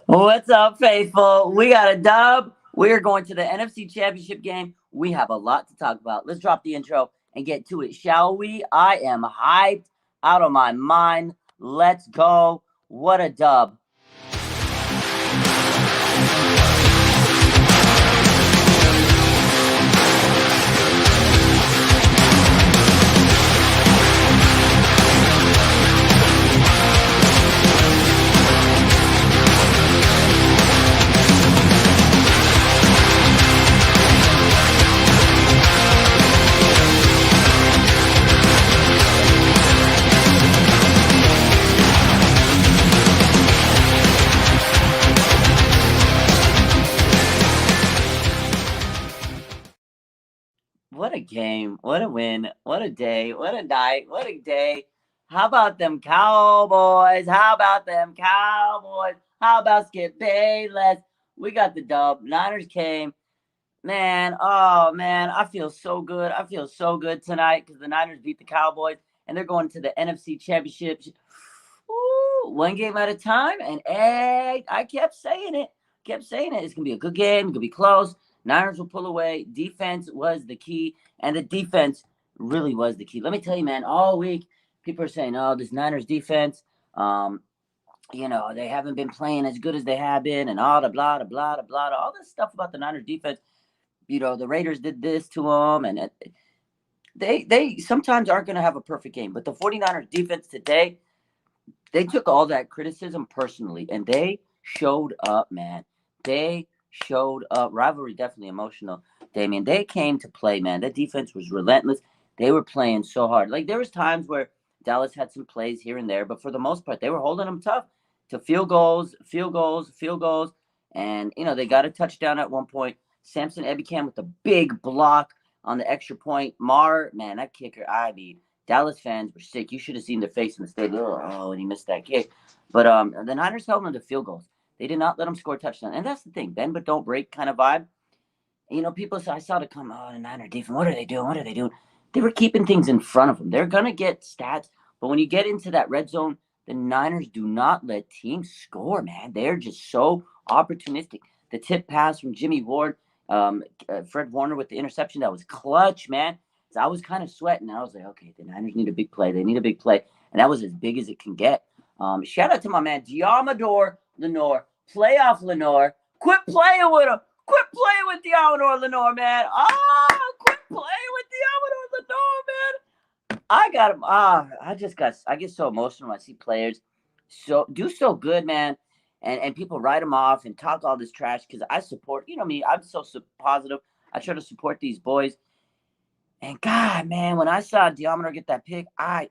What's up, faithful? We got a dub. We're going to the NFC Championship game. We have a lot to talk about. Let's drop the intro and get to it, shall we? I am hyped out of my mind. Let's go. What a dub. What a game. What a win. What a day. What a night. What a day. How about them Cowboys? How about them Cowboys? How about Skip Bayless? We got the dub. Niners came. Man, oh man, I feel so good. I feel so good tonight because the Niners beat the Cowboys and they're going to the NFC Championship. Ooh, one game at a time. And I kept saying it. Kept saying it. It's gonna be a good game. It's gonna be close. Niners will pull away. Defense was the key, and the defense really was the key. Let me tell you, man. All week, people are saying, "Oh, this Niners defense, they haven't been playing as good as they have been, and all the blah, blah, blah, blah, all this stuff about the Niners defense." The Raiders did this to them, and they sometimes aren't going to have a perfect game. But the 49ers defense today, they took all that criticism personally, and they showed up, man. They showed up. Rivalry definitely emotional, Damien. They came to play, man. That defense was relentless. They were playing so hard. Like, there was times where Dallas had some plays here and there, but for the most part, they were holding them tough to field goals, field goals, field goals. And, they got a touchdown at one point. Samson Ebicam with the big block on the extra point. Man, that kicker, Dallas fans were sick. You should have seen their face in the stadium. Oh, and he missed that kick. But the Niners held them to field goals. They did not let them score a touchdown. And that's the thing, bend but don't break kind of vibe. People say, I saw it come, oh, the Niner defense, what are they doing? What are they doing? They were keeping things in front of them. They're going to get stats. But when you get into that red zone, the Niners do not let teams score, man. They're just so opportunistic. The tip pass from Jimmy Ward, Fred Warner with the interception, that was clutch, man. So I was kind of sweating. I was like, okay, the Niners need a big play. They need a big play. And that was as big as it can get. Shout out to my man, Diamador Lenore. Playoff Lenore. Quit playing with him. Quit playing with Diamador Lenore, man. Quit playing with Diamador Lenore, man. I got him. I get so emotional when I see players do so good, man. And people write them off and talk all this trash because I support, me, I'm so positive. I try to support these boys. And God, man, when I saw Diamador get that pick, I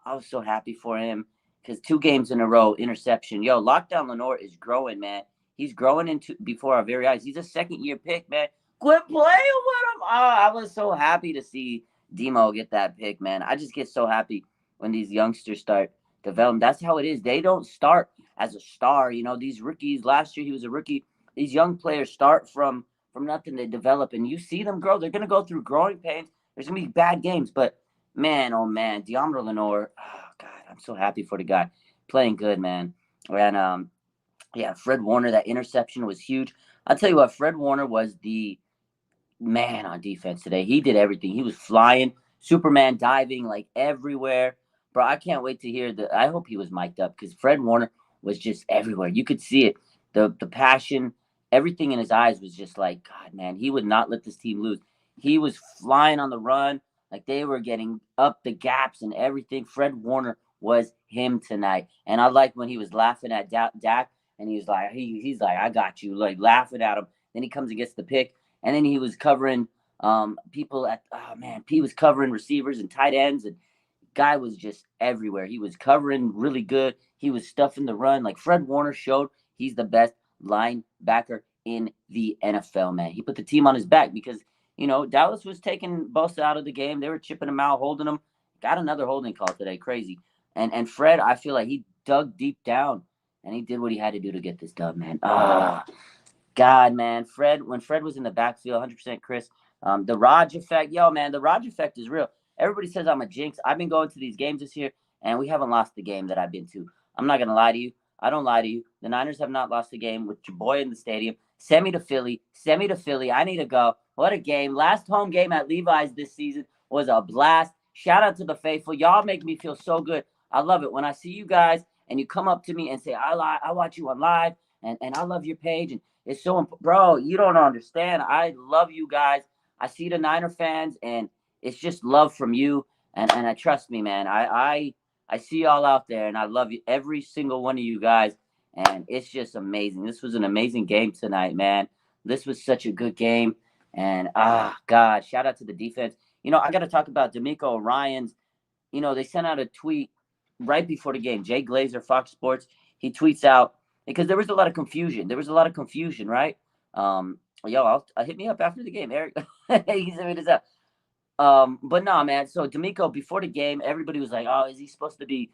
was so happy for him because 2 games in a row, interception. Yo, Lockdown Lenore is growing, man. He's growing into before our very eyes. He's a second-year pick, man. Quit playing with him. I was so happy to see Demo get that pick, man. I just get so happy when these youngsters start developing. That's how it is. They don't start as a star. These rookies, last year he was a rookie. These young players start from nothing. They develop, and you see them grow. They're going to go through growing pains. There's going to be bad games, but man, oh man, Diamador Lenore, oh God, I'm so happy for the guy. Playing good, man. And Fred Warner, that interception was huge. I'll tell you what, Fred Warner was the man on defense today. He did everything. He was flying, Superman diving like everywhere. Bro, I can't wait to hear I hope he was mic'd up because Fred Warner was just everywhere. You could see it. The passion, everything in his eyes was just like, God, man, he would not let this team lose. He was flying on the run. Like, they were getting up the gaps and everything. Fred Warner was him tonight. And I like when he was laughing at Dak, and he was like, he's like, I got you, like laughing at him. Then he comes and gets the pick. And then he was covering people he was covering receivers and tight ends. And guy was just everywhere. He was covering really good. He was stuffing the run. Like, Fred Warner showed he's the best linebacker in the NFL, man. He put the team on his back because Dallas was taking Bosa out of the game. They were chipping him out, holding him. Got another holding call today. Crazy. And Fred, I feel like he dug deep down, and he did what he had to do to get this dub, man. God, man. When Fred was in the backfield, 100% Chris. The Raj effect. Yo, man, the Raj effect is real. Everybody says I'm a jinx. I've been going to these games this year, and we haven't lost the game that I've been to. I'm not going to lie to you. I don't lie to you. The Niners have not lost a game with your boy in the stadium. Send me to Philly. Send me to Philly. I need to go. What a game. Last home game at Levi's this season was a blast. Shout out to the faithful. Y'all make me feel so good. I love it when I see you guys and you come up to me and say, I watch you on live and I love your page. And it's so, bro, you don't understand. I love you guys. I see the Niner fans and it's just love from you. And I trust me, man. I see y'all out there and I love you, every single one of you guys. And it's just amazing. This was an amazing game tonight, man. This was such a good game. And God, shout out to the defense. I got to talk about D'Amico Ryans. They sent out a tweet right before the game. Jay Glazer, Fox Sports, he tweets out because there was a lot of confusion. Right? Hit me up after the game, Eric. He's hit this up. But no, man. So D'Amico, before the game, everybody was like, "Oh, is he supposed to be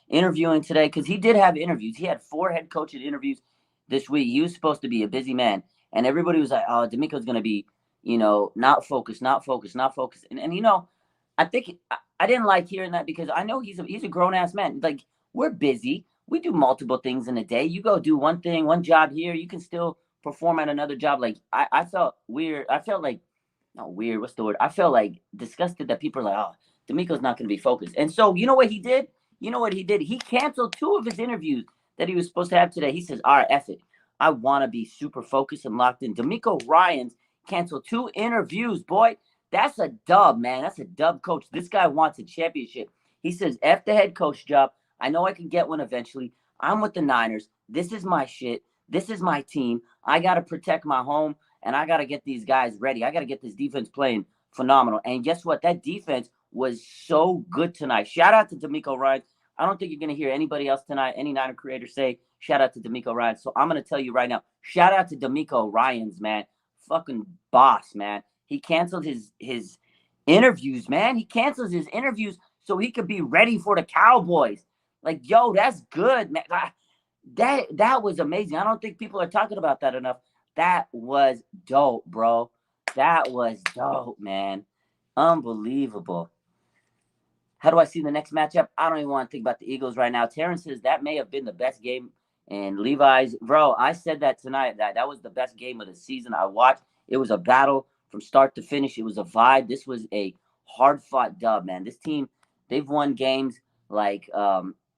interviewing today?" Because he did have interviews. He had 4 head coaching interviews this week. He was supposed to be a busy man, and everybody was like, "Oh, D'Amico's going to be, not focused. And I think I didn't like hearing that because I know he's a grown ass man. Like, we're busy. We do multiple things in a day. You go do one thing, one job here. You can still perform at another job. Like, I felt weird. I felt like, not weird. What's the word? I felt like disgusted that people are like, "Oh, D'Amico's not going to be focused." And so, you know what he did? He canceled 2 of his interviews that he was supposed to have today. He says, "All right, F it. I want to be super focused and locked in." D'Amico Ryans canceled 2 interviews, boy. That's a dub, man. That's a dub, coach. This guy wants a championship. He says, "F the head coach job. I know I can get one eventually. I'm with the Niners. This is my shit. This is my team. I got to protect my home, and I got to get these guys ready. I got to get this defense playing phenomenal." And guess what? That defense was so good tonight. Shout out to D'Amico Ryans. I don't think you're going to hear anybody else tonight, any Niner creator say, shout out to D'Amico Ryans. So I'm going to tell you right now, shout out to D'Amico Ryans, man. Fucking boss, man. He canceled his interviews, man. He cancels his interviews so he could be ready for the Cowboys. Like, yo, that's good, man. That was amazing. I don't think people are talking about that enough. That was dope, bro. That was dope, man. Unbelievable. How do I see the next matchup? I don't even want to think about the Eagles right now. Terrence says that may have been the best game in Levi's. Bro, I said that tonight. That was the best game of the season I watched. It was a battle from start to finish. It was a vibe. This was a hard-fought dub, man. This team, they've won games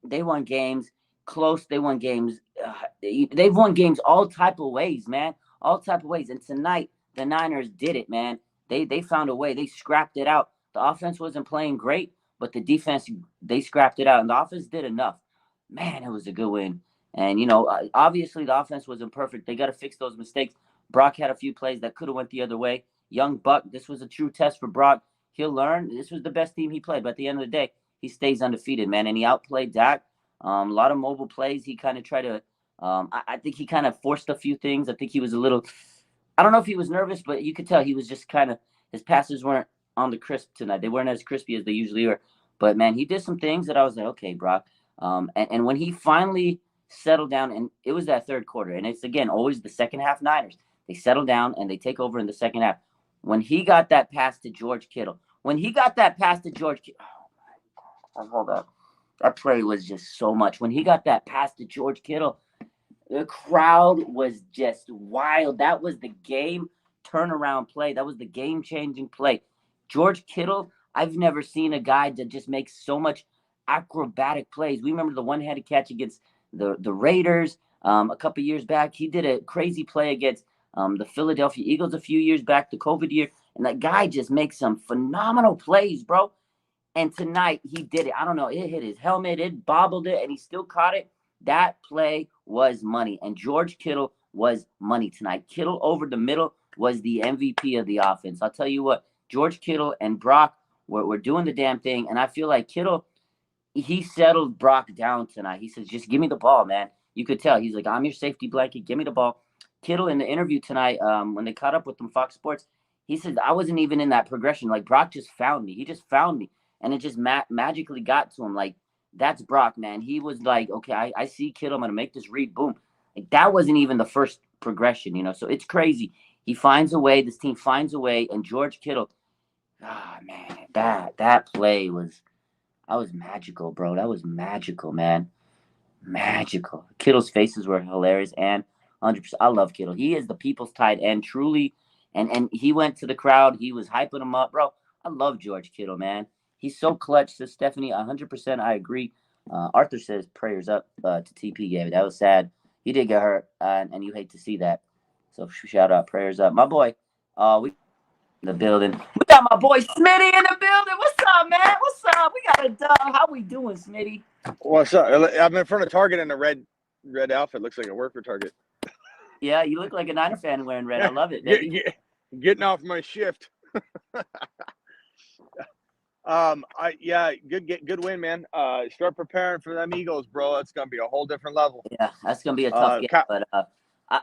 they won games close. They won games. They've won games all type of ways, man. All type of ways. And tonight, the Niners did it, man. They found a way. They scrapped it out. The offense wasn't playing great, but the defense, they scrapped it out. And the offense did enough. Man, it was a good win. And, obviously the offense wasn't perfect. They got to fix those mistakes. Brock had a few plays that could have went the other way. Young Buck, this was a true test for Brock. He'll learn. This was the best team he played. But at the end of the day, he stays undefeated, man. And he outplayed Dak. A lot of mobile plays. He kind of tried to I think he kind of forced a few things. I think he was a little – I don't know if he was nervous, but you could tell he was just kind of – his passes weren't on the crisp tonight. They weren't as crispy as they usually are. But, man, he did some things that I was like, okay, Brock. And when he finally settled down, and it was that third quarter, and it's, again, always the second half Niners. They settle down, and they take over in the second half. When he got that pass to George Kittle, oh, my God, hold up. That play was just so much. When he got that pass to George Kittle, the crowd was just wild. That was the game turnaround play. That was the game-changing play. George Kittle, I've never seen a guy that just makes so much acrobatic plays. We remember the one-handed catch against the Raiders a couple years back. He did a crazy play against the Philadelphia Eagles a few years back, the COVID year. And that guy just makes some phenomenal plays, bro. And tonight, he did it. I don't know. It hit his helmet. It bobbled it, and he still caught it. That play was money. And George Kittle was money tonight. Kittle over the middle was the MVP of the offense. I'll tell you what, George Kittle and Brock were doing the damn thing. And I feel like Kittle, he settled Brock down tonight. He says, just give me the ball, man. You could tell. He's like, I'm your safety blanket. Give me the ball. Kittle, in the interview tonight, when they caught up with him, Fox Sports, he said, I wasn't even in that progression. Like, Brock just found me. He just found me. And it just magically got to him. Like, that's Brock, man. He was like, okay, I see Kittle. I'm going to make this read. Boom. Like, that wasn't even the first progression, So it's crazy. He finds a way. This team finds a way. And George Kittle, man, that play was, That was magical, bro. That was magical, man. Magical. Kittle's faces were hilarious, and 100%. I love Kittle. He is the people's tight end, truly. And he went to the crowd. He was hyping him up, bro. I love George Kittle, man. He's so clutch. Says Stephanie, 100%. I agree. Arthur says prayers up to TP game. That was sad. He did get hurt, and you hate to see that. So shout out, prayers up, my boy. We in the building. We got my boy Smitty in the building. What's up, man? What's up? We got a dub. How we doing, Smitty? What's up? I'm in front of Target in a red outfit. Looks like I work for Target. Yeah, you look like a Niner fan wearing red. I love it, baby. Getting off my shift. Good win, man. Start preparing for them Eagles, bro. That's gonna be a whole different level. Yeah, that's gonna be a tough game, but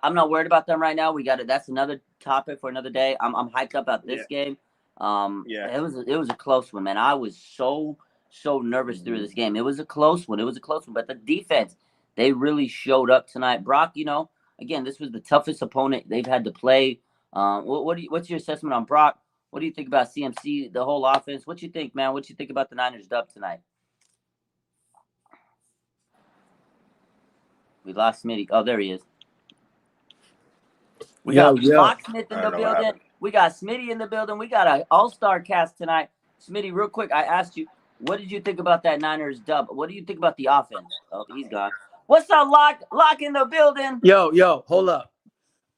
I'm not worried about them right now. We got it. That's another topic for another day. I'm hyped up about this game. It was a close one, man. I was so nervous through this game. It was a close one. But the defense, they really showed up tonight. Brock, again, this was the toughest opponent they've had to play. What's your assessment on Brock? What do you think about CMC, the whole offense? What you think, man? What you think about the Niners dub tonight? We lost Smitty. Oh, there he is. We got Locksmith in the building. We got Smitty in the building. We got an all-star cast tonight. Smitty, real quick, I asked you, what did you think about that Niners dub? What do you think about the offense? Oh, he's gone. What's up, Lock in the building? Yo, hold up.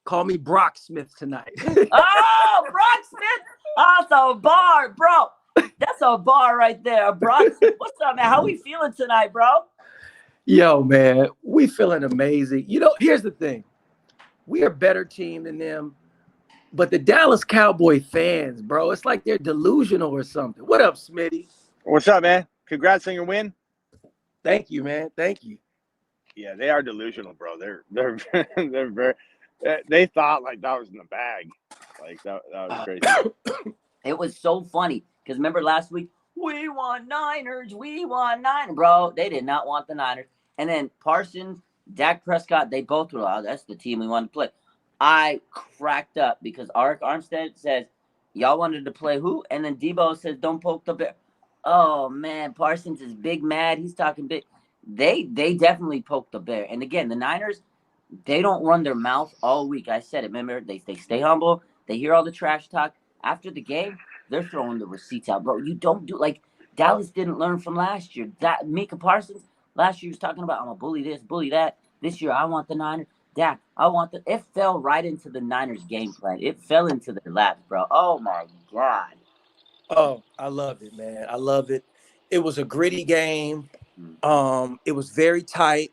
Call me Brock Smith tonight. Oh, Brock Smith. Oh, that's a bar, bro. That's a bar right there. Brock, what's up, man? How we feeling tonight, bro? Yo, man, we feeling amazing. Here's the thing. We are a better team than them. But the Dallas Cowboy fans, bro, it's like they're delusional or something. What up, Smitty? What's up, man? Congrats on your win. Thank you, man. Thank you. Yeah, they are delusional, bro. They're very. They thought like that was in the bag. Like that was crazy. It was so funny because remember last week, we want Niners, bro. They did not want the Niners. And then Parsons, Dak Prescott, they both were, oh, that's the team we want to play. I cracked up because Arik Armstead says, y'all wanted to play who? And then Debo says, don't poke the bear. Oh, man, Parsons is big mad. He's talking big. They definitely poked the bear. And again, the Niners, they don't run their mouth all week. I said it. Remember, they stay humble. They hear all the trash talk. After the game, they're throwing the receipts out. Bro, you don't do, like, Dallas didn't learn from last year. Micah Parsons, last year was talking about, I'm going to bully this, bully that. This year, I want the Niners. Dak, it fell right into the Niners game plan. It fell into their laps, bro. Oh, my God. Oh, I love it, man. I love it. It was a gritty game. It was very tight.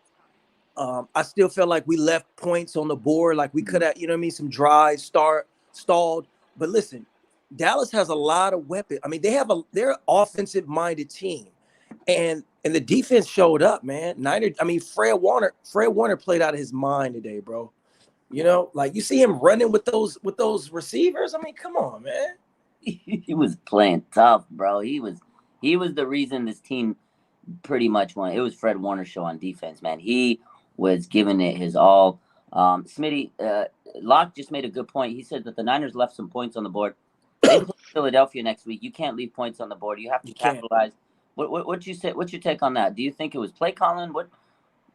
I still felt like we left points on the board. Like we could have, some drives stalled. But listen, Dallas has a lot of weapons. I mean, they're an offensive-minded team. And the defense showed up, man. Fred Warner played out of his mind today, bro. Like you see him running with those receivers. I mean, come on, man. He was playing tough, bro. He was the reason this team pretty much won. It was Fred Warner's show on defense, man. He was giving it his all. Smitty, Locke just made a good point. He said that the Niners left some points on the board. They play Philadelphia next week. You can't leave points on the board. You have to capitalize. What you say? What's your take on that? Do you think it was play calling? What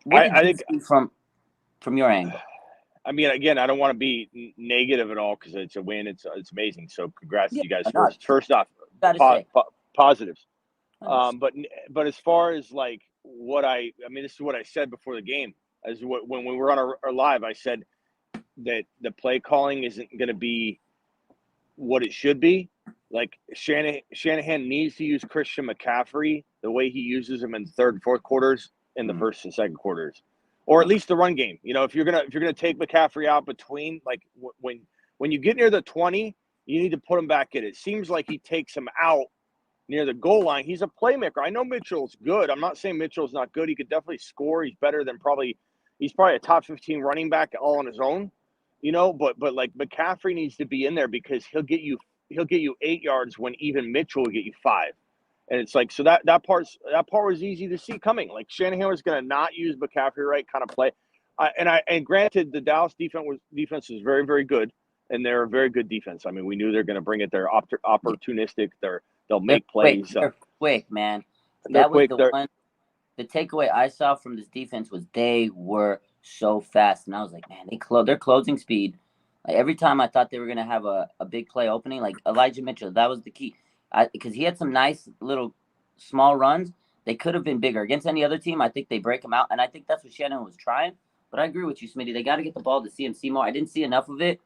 did you see from your angle? I mean, again, I don't want to be negative at all because it's a win. It's amazing. So congrats to you guys. First off, positives. But as far as like this is what I said before the game. When we were on our live, I said that the play calling isn't going to be what it should be. Like Shanahan needs to use Christian McCaffrey the way he uses him in third and fourth quarters in the first and second quarters, or at least the run game. If you're gonna take McCaffrey out between, like when you get near the 20, you need to put him back in. It seems like he takes him out near the goal line. He's a playmaker. I know Mitchell's good. I'm not saying Mitchell's not good. He could definitely score. He's better than he's probably a top 15 running back all on his own. But like McCaffrey needs to be in there because he'll get you 8 yards when even Mitchell will get you 5. And it's like, so that part was easy to see coming. Like Shanahan was going to not use McCaffrey right kind of play. And granted, the Dallas defense was very, very good, and they're a very good defense. I mean, we knew they're going to bring it. They're opportunistic. They'll make plays. They're quick, man. that was the one. The takeaway I saw from this defense was they were so fast, and I was like, man, their closing speed. Like every time I thought they were gonna have a big play opening, like Elijah Mitchell, that was the key. Because he had some nice little small runs. They could have been bigger against any other team. I think they break them out, and I think that's what Shannon was trying. But I agree with you, Smitty. They got to get the ball to CMC more. I didn't see enough of it.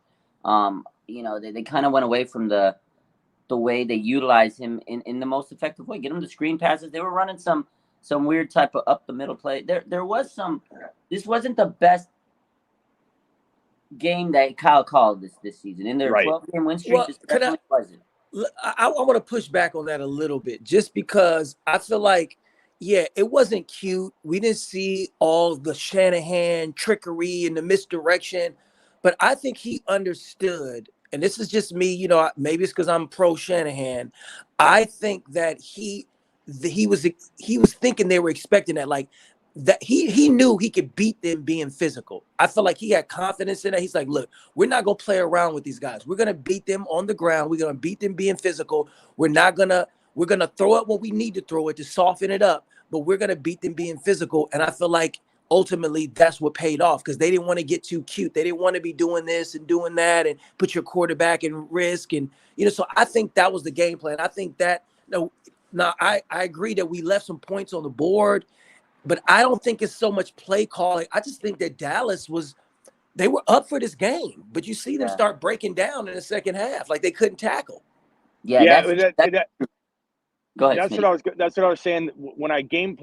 They kind of went away from the way they utilize him in the most effective way. Get him the screen passes. They were running some weird type of up the middle play. There was some. This wasn't the best game that Kyle called this season in their 12-game win streak. This definitely wasn't. I want to push back on that a little bit, just because I feel like, yeah, it wasn't cute. We didn't see all the Shanahan trickery and the misdirection, but I think he understood. And this is just me, maybe it's because I'm pro Shanahan. I think that he was thinking they were expecting that, like that he knew he could beat them being physical. I feel like he had confidence in that. He's like, look, we're not gonna play around with these guys. We're gonna beat them on the ground. We're gonna beat them being physical. We're gonna throw it when we need to throw it to soften it up, but we're gonna beat them being physical. And I feel like ultimately that's what paid off, because they didn't want to get too cute. They didn't want to be doing this and doing that and put your quarterback in risk. And so I think that was the game plan. I think that now I agree that we left some points on the board, but I don't think it's so much play calling. I just think that Dallas they were up for this game, but you see them start breaking down in the second half, like they couldn't tackle. Go ahead. That's what I was saying when I gave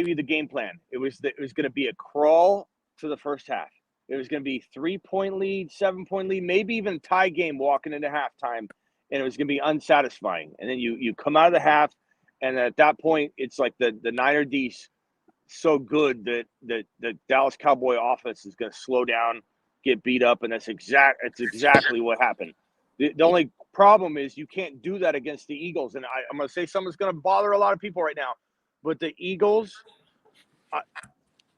you the game plan. It was going to be a crawl to the first half. It was going to be 3-point lead, 7-point lead, maybe even a tie game walking into halftime, and it was going to be unsatisfying. And then you come out of the half, and at that point, it's like the Niner D's so good that the Dallas Cowboy offense is going to slow down, get beat up, and that's exactly what happened. The only problem is you can't do that against the Eagles, and I'm going to say something's going to bother a lot of people right now, but the Eagles,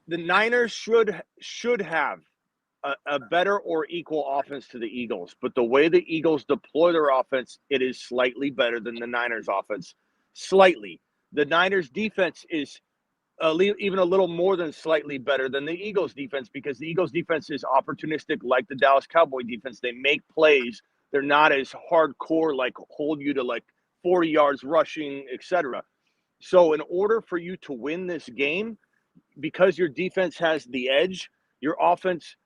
the Niners should have a better or equal offense to the Eagles, but the way the Eagles deploy their offense, it is slightly better than the Niners offense. Slightly. The Niners defense is even a little more than slightly better than the Eagles defense, because the Eagles defense is opportunistic like the Dallas Cowboy defense. They make plays. They're not as hardcore, like hold you to like 40 yards rushing, etc. So in order for you to win this game, because your defense has the edge, your offense,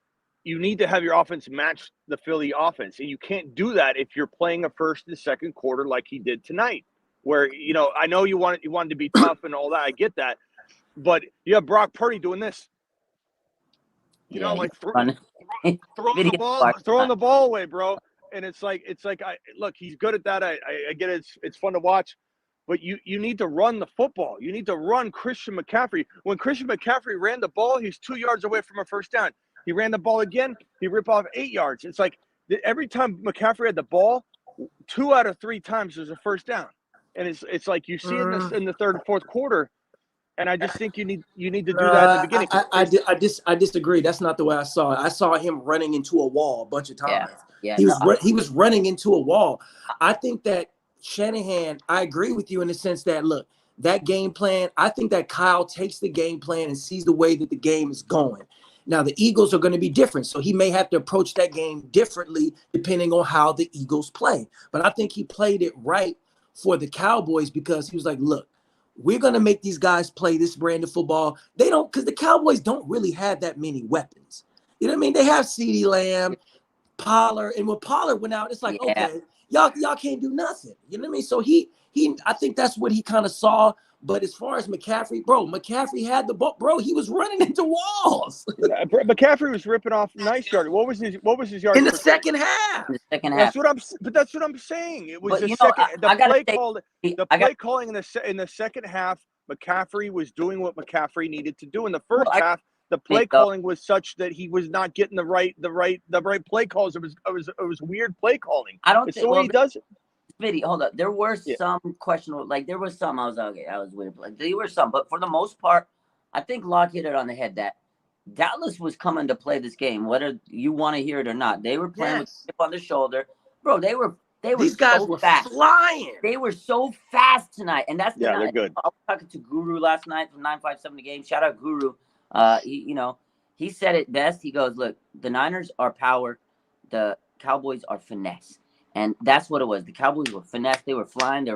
you need to have your offense match the Philly offense. And you can't do that if you're playing a first and second quarter like he did tonight, where, I know you wanted to be tough and all that. I get that. But you have Brock Purdy doing this, throwing the ball away, bro. And it's like look, he's good at that. I get it. It's fun to watch, but you need to run the football. You need to run Christian McCaffrey. When Christian McCaffrey ran the ball, he's 2 yards away from a first down. He ran the ball again. He ripped off 8 yards. It's like every time McCaffrey had the ball, 2 out of 3 times there's a first down. And it's like you see in the third and fourth quarter. And I just think you need to do that in the beginning. I disagree. That's not the way I saw it. I saw him running into a wall a bunch of times. He was running into a wall. I think that Shanahan, I agree with you in the sense that, look, that game plan, I think that Kyle takes the game plan and sees the way that the game is going. Now, the Eagles are going to be different, so he may have to approach that game differently depending on how the Eagles play. But I think he played it right for the Cowboys, because he was like, look, we're going to make these guys play this brand of football. They don't, because the Cowboys don't really have that many weapons. You know what I mean? They have CeeDee Lamb, Pollard, and when Pollard went out, it's like, okay, y'all can't do nothing. You know what I mean? So I think that's what he kind of saw. But as far as McCaffrey, bro, McCaffrey had the ball, bro. He was running into walls. McCaffrey was ripping off nice yard. What was his yard in the second half? That's what I'm saying. It was the play calling in the second half. McCaffrey was doing what McCaffrey needed to do. In the first half, the play calling was such that he was not getting the right play calls. It was weird play calling. I don't think the way he does it. Smitty, hold up. There were some questionable, like there was some. I was weird. Like there were some, but for the most part, I think Locke hit it on the head that Dallas was coming to play this game, whether you want to hear it or not. They were playing with a chip on their shoulder, bro. They were These guys were flying. They were so fast tonight, and that's they're good. I was talking to Guru last night from 957 The Game. Shout out Guru. He said it best. He goes, "Look, the Niners are power, the Cowboys are finesse," and that's what it was. The Cowboys were finesse. They were flying.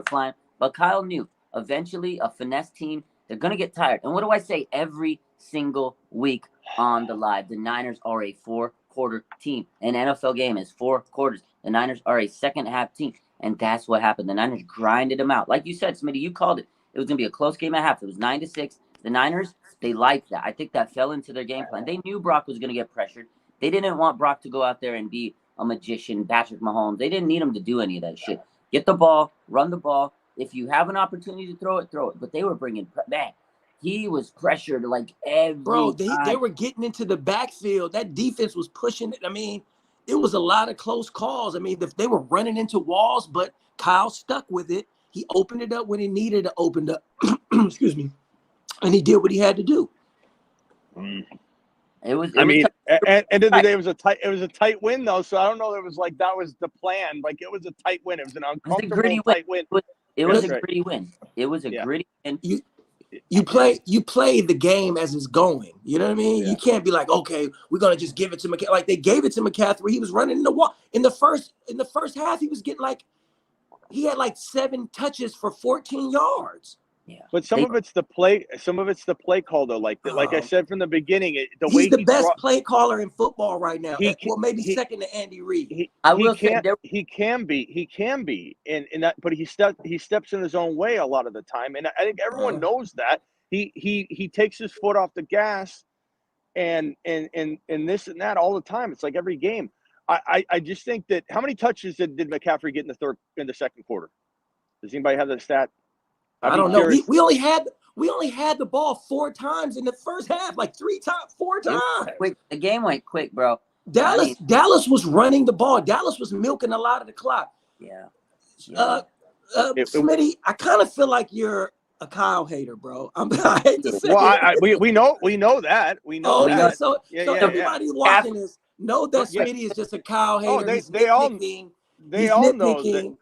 But Kyle knew eventually a finesse team, they're gonna get tired. And what do I say every single week on the live? The Niners are a 4-quarter team. An NFL game is 4 quarters. The Niners are a second-half team, and that's what happened. The Niners grinded them out. Like you said, Smitty, you called it. It was going to be a close game at half. It was 9-6. The Niners, they liked that. I think that fell into their game plan. They knew Brock was going to get pressured. They didn't want Brock to go out there and be a magician, Patrick Mahomes. They didn't need him to do any of that shit. Get the ball, run the ball. If you have an opportunity to throw it, throw it. But they were bringing man. He was pressured like every time. They were getting into the backfield. That defense was pushing it. I mean, it was a lot of close calls. I mean, they were running into walls, but Kyle stuck with it. He opened it up when he needed to open it up. Excuse me. And he did what he had to do. At the end of the day, it was a tight win though. So I don't know. It was like that was the plan. Like it was a tight win. It was an uncomfortable tight win. It was a gritty win. It was a gritty win. You play the game as it's going. You know what I mean? Yeah. You can't be like, okay, we're gonna just give it to McCaffrey. Like they gave it to McCaffrey. He was running in the wall. In the first half, he was getting he had 7 touches for 14 yards. Yeah. But some of it's the play call though. Like I said from the beginning, he's the best play caller in football right now. Maybe second to Andy Reid. He can be, and that, but he steps in his own way a lot of the time, and I think everyone knows that. He takes his foot off the gas, and this and that all the time. It's like every game. I just think that how many touches did McCaffrey get in the second quarter? Does anybody have the stat? I don't know. We only had the ball 4 times in the first half, 4 times. Quick, the game went quick, bro. Dallas was running the ball. Dallas was milking a lot of the clock. Yeah. Smitty, I kind of feel like you're a Kyle hater, bro. I hate to say it. We know that. We know that. So everybody watching this know that Smitty is just a Kyle hater. They all know that.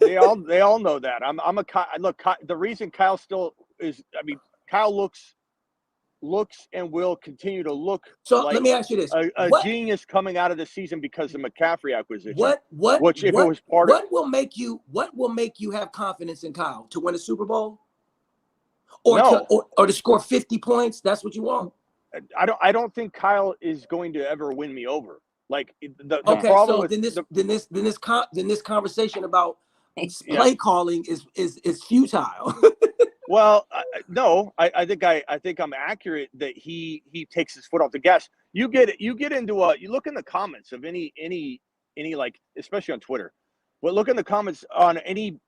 They all know that. I'm a look. The reason Kyle still is, Kyle looks and will continue to look. So let me ask you this: a genius coming out of the season because of McCaffrey acquisition. What will make you have confidence in Kyle to win a Super Bowl, or to score 50 points? That's what you want. I don't think Kyle is going to ever win me over. Like the problem. So then this conversation about play calling is futile. Well, no, I think I'm accurate that he takes his foot off the gas. You get into you look in the comments of any especially on Twitter, but look in the comments on any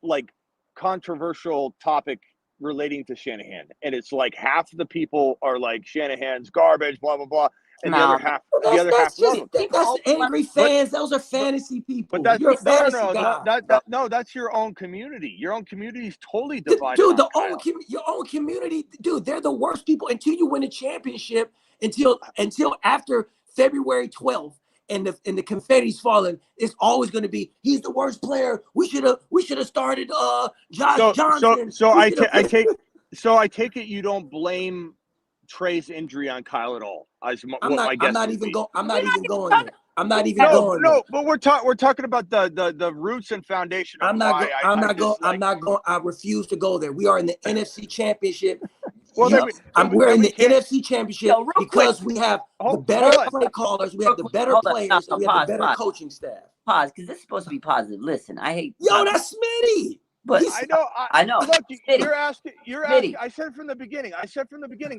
controversial topic relating to Shanahan, and it's half of the people are like Shanahan's garbage, blah blah blah. And the other half love him. That's angry fans. Those are fantasy people. But you're a fantasy guy. That's your own community. Your own community is totally divided. Dude, your own community, dude, they're the worst people until you win a championship, until after February 12th and the confetti's falling. It's always going to be he's the worst player. We should have started Josh Johnson. So I take it you don't blame Trey's injury on Kyle at all. I'm not even going there. No, but we're talking about the roots and foundation. I refuse to go there. We are in the NFC Championship. We're in the NFC Championship because we have the better play callers, we have the better players, and we have the better coaching staff. Pause, because this is supposed to be positive. Listen, I hate. That's Smitty. But I know. Look, you're asking. I said from the beginning. I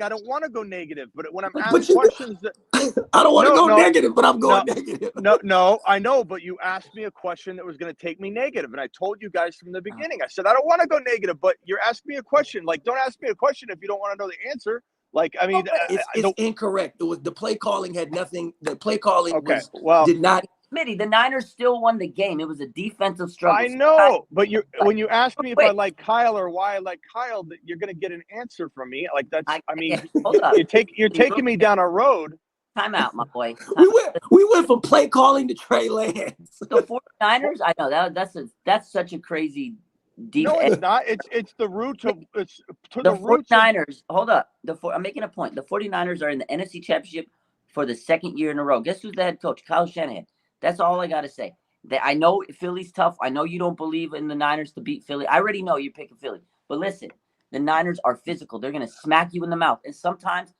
don't want to go negative, but when I'm asked questions, I don't want to go negative, but I'm going negative. No, I know. But you asked me a question that was going to take me negative, and I told you guys from the beginning. I said I don't want to go negative, but you're asking me a question. Don't ask me a question if you don't want to know the answer. It's incorrect. The play calling had nothing. The play calling did not. Smitty, the Niners still won the game. It was a defensive struggle. I know, but when you ask me if I like Kyle or why I like Kyle, you're going to get an answer from me. Hold up. You're taking me down a road. time out, my boy. We went from play calling to Trey Lance. The 49ers, I know that's such a crazy deep. No, it's not. It's the root of it's to the roots 49ers. Hold up. I'm making a point. The 49ers are in the NFC Championship for the second year in a row. Guess who's the head coach? Kyle Shanahan. That's all I got to say. I know Philly's tough. I know you don't believe in the Niners to beat Philly. I already know you're picking Philly. But listen, the Niners are physical. They're going to smack you in the mouth. And sometimes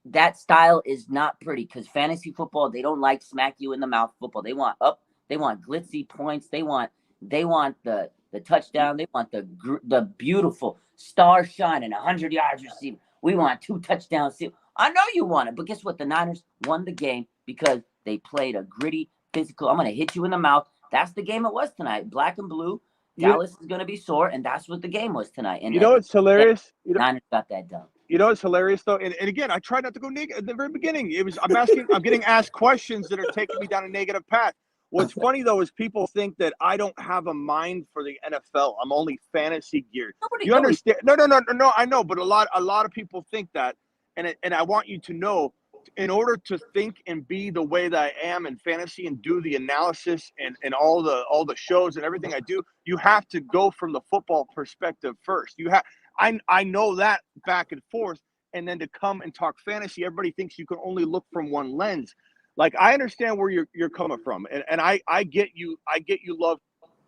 that style is not pretty because fantasy football, they don't like smack you in the mouth football. They want they want glitzy points. They want the touchdown. They want the beautiful star shine and 100 yards receiving. We want 2 touchdowns. I know you want it, but guess what? The Niners won the game because they played a gritty, physical. I'm going to hit you in the mouth. That's the game it was tonight. Black and blue. Dallas is going to be sore, and that's what the game was tonight. And you know what's hilarious? Niners got that done. You know what's hilarious though, and again, I try not to go negative at the very beginning. I'm getting asked questions that are taking me down a negative path. What's funny though is people think that I don't have a mind for the NFL. I'm only fantasy geared. You understand? No. I know, but a lot of people think that, and I want you to know, in order to think and be the way that I am in fantasy and do the analysis and all the shows and everything I do, you have to go from the football perspective first. I know that back and forth, and then to come and talk fantasy, everybody thinks you can only look from one lens. Like, I understand where you're coming from, and I get you.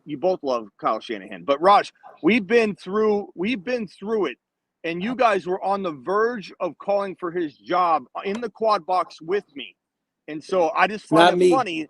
You both love Kyle Shanahan, but Raj, we've been through it, and you guys were on the verge of calling for his job in the quad box with me, and so I just find it funny.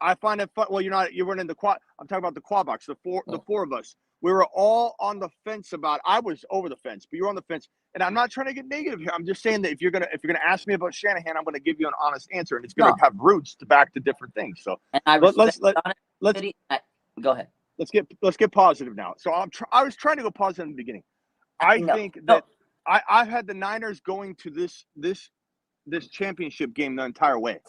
I find it fun. Well, you weren't in the quad. I'm talking about the quad box. The four of us. We were all on the fence about. I was over the fence, but you were on the fence. And I'm not trying to get negative here. I'm just saying that if you're gonna ask me about Shanahan, I'm gonna give you an honest answer, and it's gonna have roots to back to different things. So let's go ahead. Let's get positive now. So I was trying to go positive in the beginning. I think that I've had the Niners going to this championship game the entire way.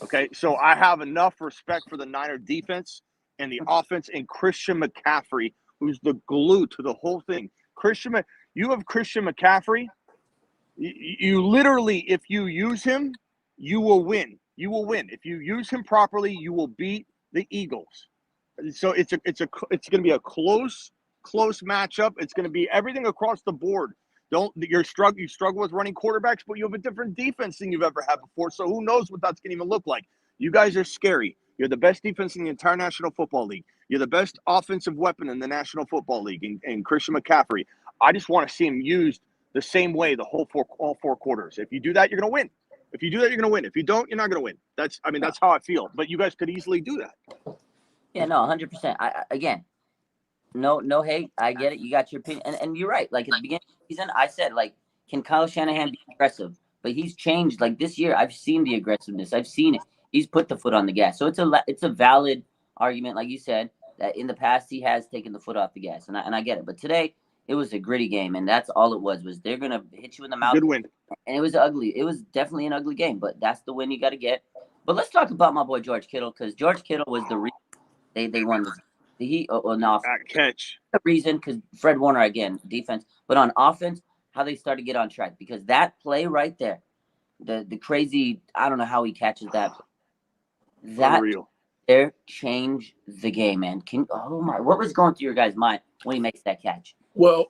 Okay, so I have enough respect for the Niner defense and the offense and Christian McCaffrey, who's the glue to the whole thing. You have Christian McCaffrey. You literally, if you use him, you will win. You will win. If you use him properly, you will beat the Eagles. So it's going to be a close matchup. It's going to be everything across the board. You struggle with running quarterbacks, but you have a different defense than you've ever had before. So who knows what that's going to even look like? You guys are scary. You're the best defense in the entire National Football League. You're the best offensive weapon in the National Football League, and Christian McCaffrey. I just want to see him used the same way all four quarters. If you do that, you're going to win. If you do that, you're going to win. If you don't, you're not going to win. That's how I feel. But you guys could easily do that. Yeah, no, 100%. Again, no hate. I get it. You got your opinion, and you're right. Like at the beginning of the season, I said, like, can Kyle Shanahan be aggressive? But he's changed. Like this year, I've seen the aggressiveness. I've seen it. He's put the foot on the gas. So it's a valid argument, like you said, that in the past he has taken the foot off the gas, and I get it. But today it was a gritty game, and that's all it was they're gonna hit you in the mouth. Good win. And it was ugly. It was definitely an ugly game, but that's the win you got to get. But let's talk about my boy George Kittle, because George Kittle was the reason they won this. Catch. The reason, because Fred Warner, again, defense, but on offense, how they started to get on track, because that play right there, the crazy, I don't know how he catches that. That Unreal. There changed the game, man. What was going through your guys' mind when he makes that catch? Well,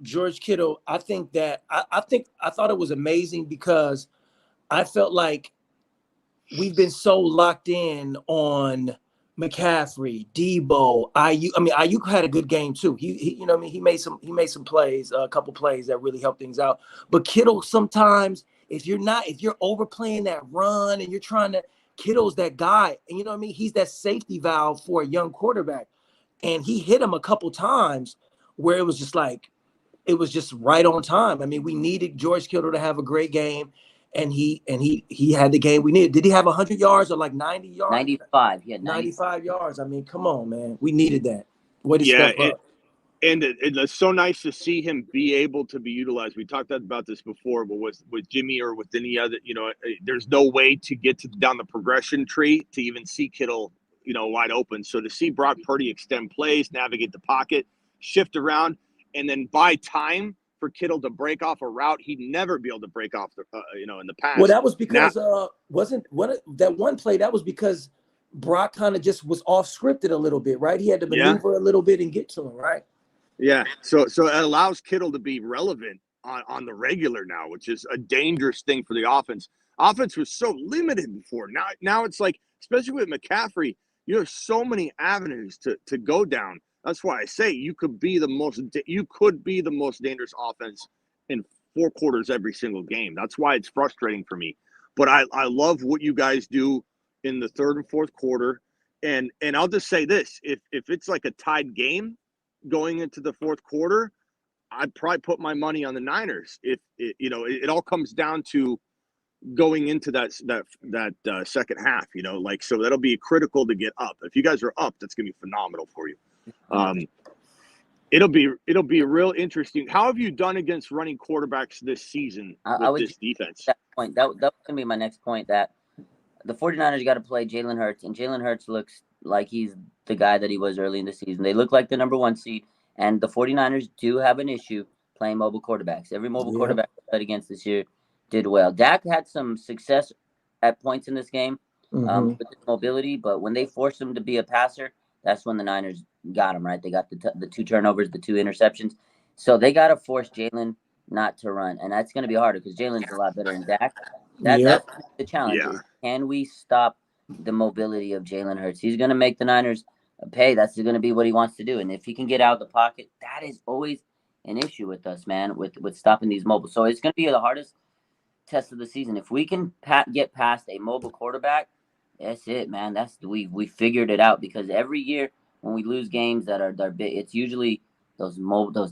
George Kittle, I think that I thought it was amazing because I felt like we've been so locked in on McCaffrey, Debo, Ayuk. I mean, Ayuk had a good game too. He you know what I mean, he made some plays, a couple plays that really helped things out. But Kittle, sometimes if you're overplaying that run and you're trying to, Kittle's that guy, and you know what I mean, he's that safety valve for a young quarterback. And he hit him a couple times where it was just right on time. I mean, we needed George Kittle to have a great game, and he had the game we needed. Did he have 100 yards or like 90 yards? 95. He had 95 yards. I mean, come on, man. We needed that. Way to step up. And it's so nice to see him be able to be utilized. We talked about this before, but with Jimmy or with any other, there's no way to get down the progression tree to even see Kittle, wide open. So to see Brock Purdy extend plays, navigate the pocket, shift around, and then buy time for Kittle to break off a route he'd never be able to break off, in the past. Well, that was because that one play, that was because Brock kind of just was off scripted a little bit, right? He had to maneuver a little bit and get to him, right? Yeah. So it allows Kittle to be relevant on the regular now, which is a dangerous thing for the offense. Offense was so limited before. Now it's like, especially with McCaffrey, you have so many avenues to go down. That's why I say you could be the most dangerous offense in 4 quarters every single game. That's why it's frustrating for me. But I love what you guys do in the third and fourth quarter. And I'll just say this, if it's like a tied game going into the fourth quarter, I'd probably put my money on the Niners. It all comes down to going into that second half, so that'll be critical to get up. If you guys are up, that's going to be phenomenal for you. It'll be real interesting. How have you done against running quarterbacks this season with this defense? That was going to be my next point, that the 49ers got to play Jalen Hurts, and Jalen Hurts looks like he's the guy that he was early in the season. They look like the number 1 seed, and the 49ers do have an issue playing mobile quarterbacks. Every mobile quarterback played against this year did well. Dak had some success at points in this game with his mobility, but when they forced him to be a passer, that's when the Niners got him, right? They got the 2 turnovers, the 2 interceptions. So they got to force Jalen not to run, and that's going to be harder because Jalen's a lot better than Dak. That's the challenge. Yeah. Can we stop the mobility of Jalen Hurts? He's going to make the Niners pay. That's going to be what he wants to do. And if he can get out of the pocket, that is always an issue with us, man, with stopping these mobile. So it's going to be the hardest test of the season. If we can get past a mobile quarterback, that's it, man. We figured it out, because every year when we lose games that are big, it's usually those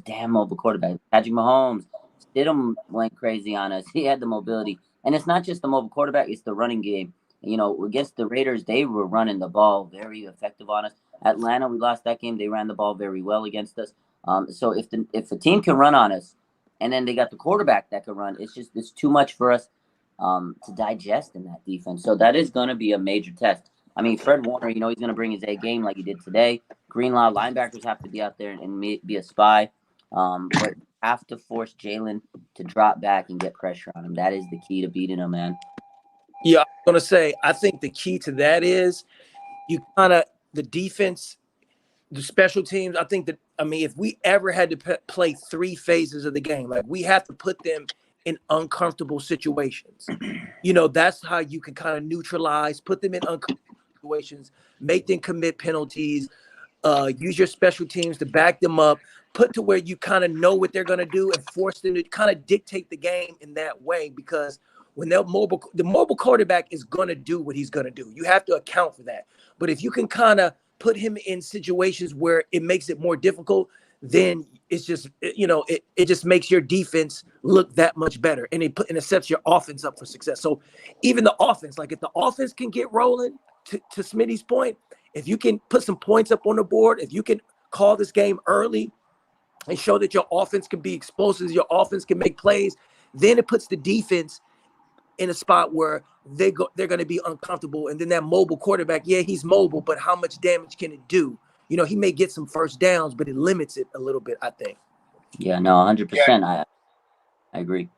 damn mobile quarterbacks. Patrick Mahomes, Stidham went crazy on us. He had the mobility. And it's not just the mobile quarterback, it's the running game. Against the Raiders, they were running the ball very effective on us. Atlanta, we lost that game. They ran the ball very well against us. So if the team can run on us, and then they got the quarterback that can run, it's too much for us to digest in that defense. So that is going to be a major test. I mean, Fred Warner, he's going to bring his A game like he did today. Greenlaw, linebackers have to be out there and be a spy. But have to force Jalen to drop back and get pressure on him. That is the key to beating him, man. Yeah, I'm going to say, I think the key to that is the defense, the special teams. If we ever had to play 3 phases of the game, like, we have to put them in uncomfortable situations. That's how you can kind of neutralize, put them in uncomfortable situations, make them commit penalties, use your special teams to back them up, put to where you kind of know what they're going to do and force them to kind of dictate the game in that way. Because when the mobile quarterback is going to do what he's going to do, you have to account for that. But if you can kind of put him in situations where it makes it more difficult, then it's just, it just makes your defense look that much better, and it sets your offense up for success. So even the offense, like, if the offense can get rolling, to Smitty's point, if you can put some points up on the board, if you can call this game early and show that your offense can be explosive, your offense can make plays, then it puts the defense in a spot where they're going to be uncomfortable. And then that mobile quarterback, he's mobile, but how much damage can it do? He may get some first downs, but it limits it a little bit, I think. Yeah, no, 100%. I agree.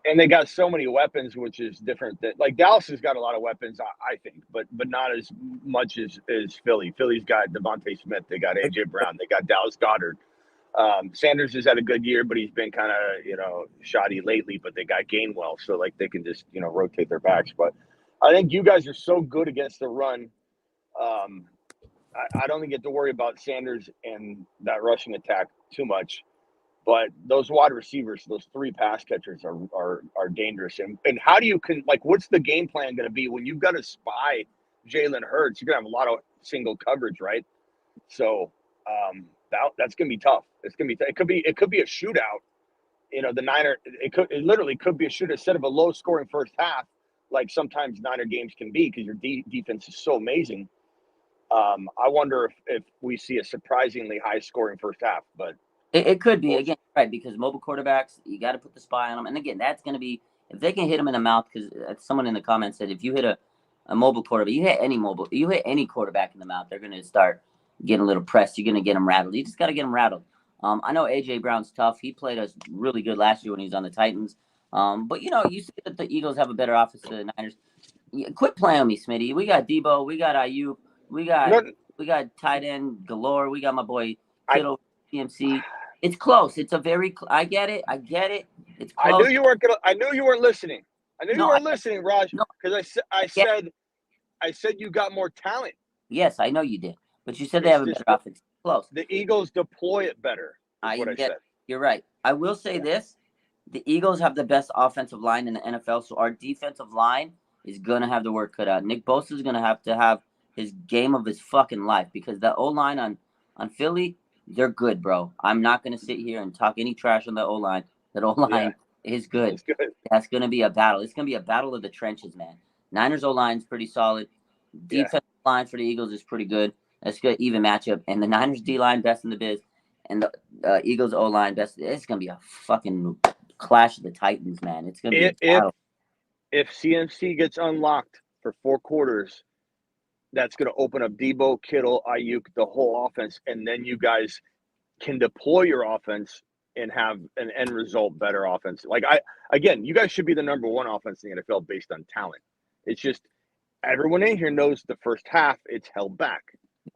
And they got so many weapons, which is different. That, like, Dallas has got a lot of weapons, I think, but not as much as Philly. Philly's got Devontae Smith. They got A.J. Brown. They got Dallas Goedert. Sanders has had a good year, but he's been kind of, shoddy lately, but they got Gainwell. So, like, they can just, rotate their backs. But I think you guys are so good against the run. I don't think you have to worry about Sanders and that rushing attack too much. But those wide receivers, those 3 pass catchers are dangerous. And how do you what's the game plan going to be when you've got to spy Jalen Hurts? You're going to have a lot of single coverage, right? So that's going to be tough. It's going to be it could be a shootout. The Niner, it literally could be a shootout instead of a low scoring first half, like sometimes Niner games can be, because your defense is so amazing. I wonder if we see a surprisingly high scoring first half, but it could be, again, right, because mobile quarterbacks, you got to put the spy on them. And again, that's going to be, if they can hit them in the mouth, because someone in the comments said, if you hit a mobile quarterback, you hit any quarterback in the mouth, they're going to start getting a little pressed. You're going to get them rattled. You just got to get them rattled. I know AJ Brown's tough. He played us really good last year when he was on the Titans. But you see that the Eagles have a better offense than the Niners. Quit playing with me, Smitty. We got Debo. We got Ayuk. We got tight end galore. We got my boy Kittle, CMC. It's close. It's a very. I get it. It's close. I knew you weren't listening. I knew you weren't listening, Raj, because I said you got more talent. Yes, I know you did, but you said they have a better offense. Close. The Eagles deploy it better. Is what I said. You're right. I will say this: the Eagles have the best offensive line in the NFL, so our defensive line is gonna have the work cut out. Nick Bosa is gonna have to have his game of his fucking life because the O line on Philly, they're good, bro. I'm not gonna sit here and talk any trash on the O line. That O line is good. It's good. That's gonna be a battle. It's gonna be a battle of the trenches, man. Niners O line is pretty solid. Defensive line for the Eagles is pretty good. That's good, even matchup. And the Niners D line best in the biz, and the Eagles O line best. It's gonna be a fucking clash of the Titans, man. It's gonna be a battle. If CMC gets unlocked for 4 quarters, that's gonna open up Debo, Kittle, Ayuk, the whole offense, and then you guys can deploy your offense and have an end result better offense. Like you guys should be the number 1 offense in the NFL based on talent. It's just everyone in here knows the first half it's held back.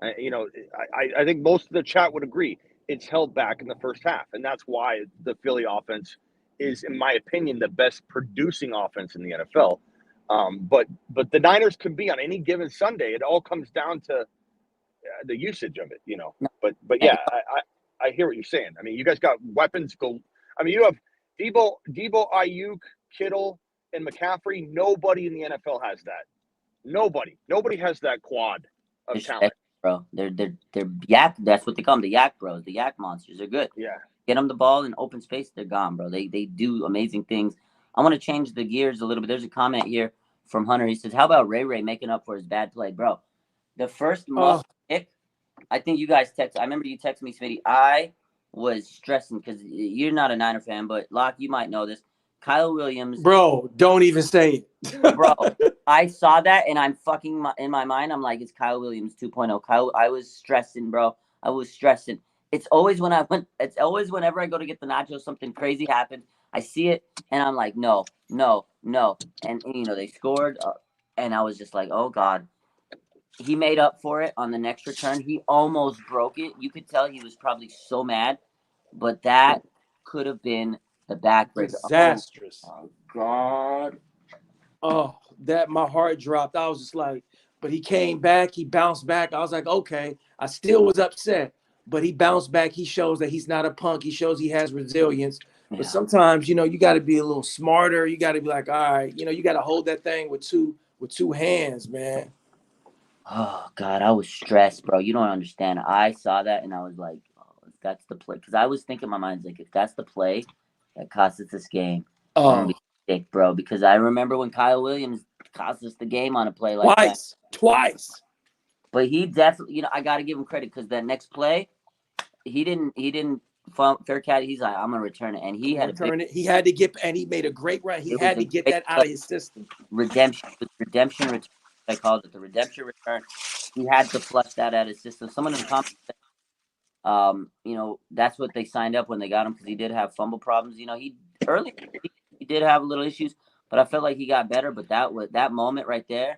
I think most of the chat would agree it's held back in the first half, and that's why the Philly offense is, in my opinion, the best producing offense in the NFL. But the Niners could be on any given Sunday. It all comes down to the usage of it, But yeah, I hear what you're saying. I mean, you guys got weapons. You have Debo, Ayuk, Kittle, and McCaffrey. Nobody in the NFL has that. Nobody has that quad of talent, bro. They're yak. That's what they call them, the yak bros, the yak monsters. They're good. Yeah. Get them the ball in open space, they're gone, bro. They do amazing things. I want to change the gears a little bit. There's a comment here from Hunter. He says, "How about Ray making up for his bad play, bro?" The first pick, I think you guys I remember you texted me, Smitty. I was stressing because you're not a Niner fan, but Locke, you might know this. Kyle Williams. Bro, don't even say it. Bro, I saw that and I'm fucking in my mind. I'm like, it's Kyle Williams 2.0. I was stressing, bro. I was stressing. It's always whenever I go to get the nachos, something crazy happens. I see it and I'm like, no. And they scored and I was just like, oh God. He made up for it on the next return. He almost broke it. You could tell he was probably so mad, but that could have been the backbreaker. Disastrous. Oh God. Oh, that my heart dropped. I was just like, but he came back. He bounced back. I was like, okay. I still was upset, but he bounced back. He shows that he's not a punk. He shows he has resilience. Yeah. But sometimes, you got to be a little smarter. You got to be like, all right, you got to hold that thing with two hands, man. Oh God, I was stressed, bro. You don't understand. I saw that and I was like, oh, if that's the play, because I was thinking in my mind, like, if that's the play that cost us this game, I'm gonna be sick, bro. Because I remember when Kyle Williams cost us the game on a play like that. Twice. But he definitely, I got to give him credit because that next play, he didn't fair cat. He's like, I'm gonna return it, and he had to return it. He had to get, and he made a great run. He had to get that out of his system. Redemption return. I called it the redemption return. He had to flush that out of his system. Someone in the comments said, that's what they signed up when they got him because he did have fumble problems. He did have little issues, but I felt like he got better. But that moment right there,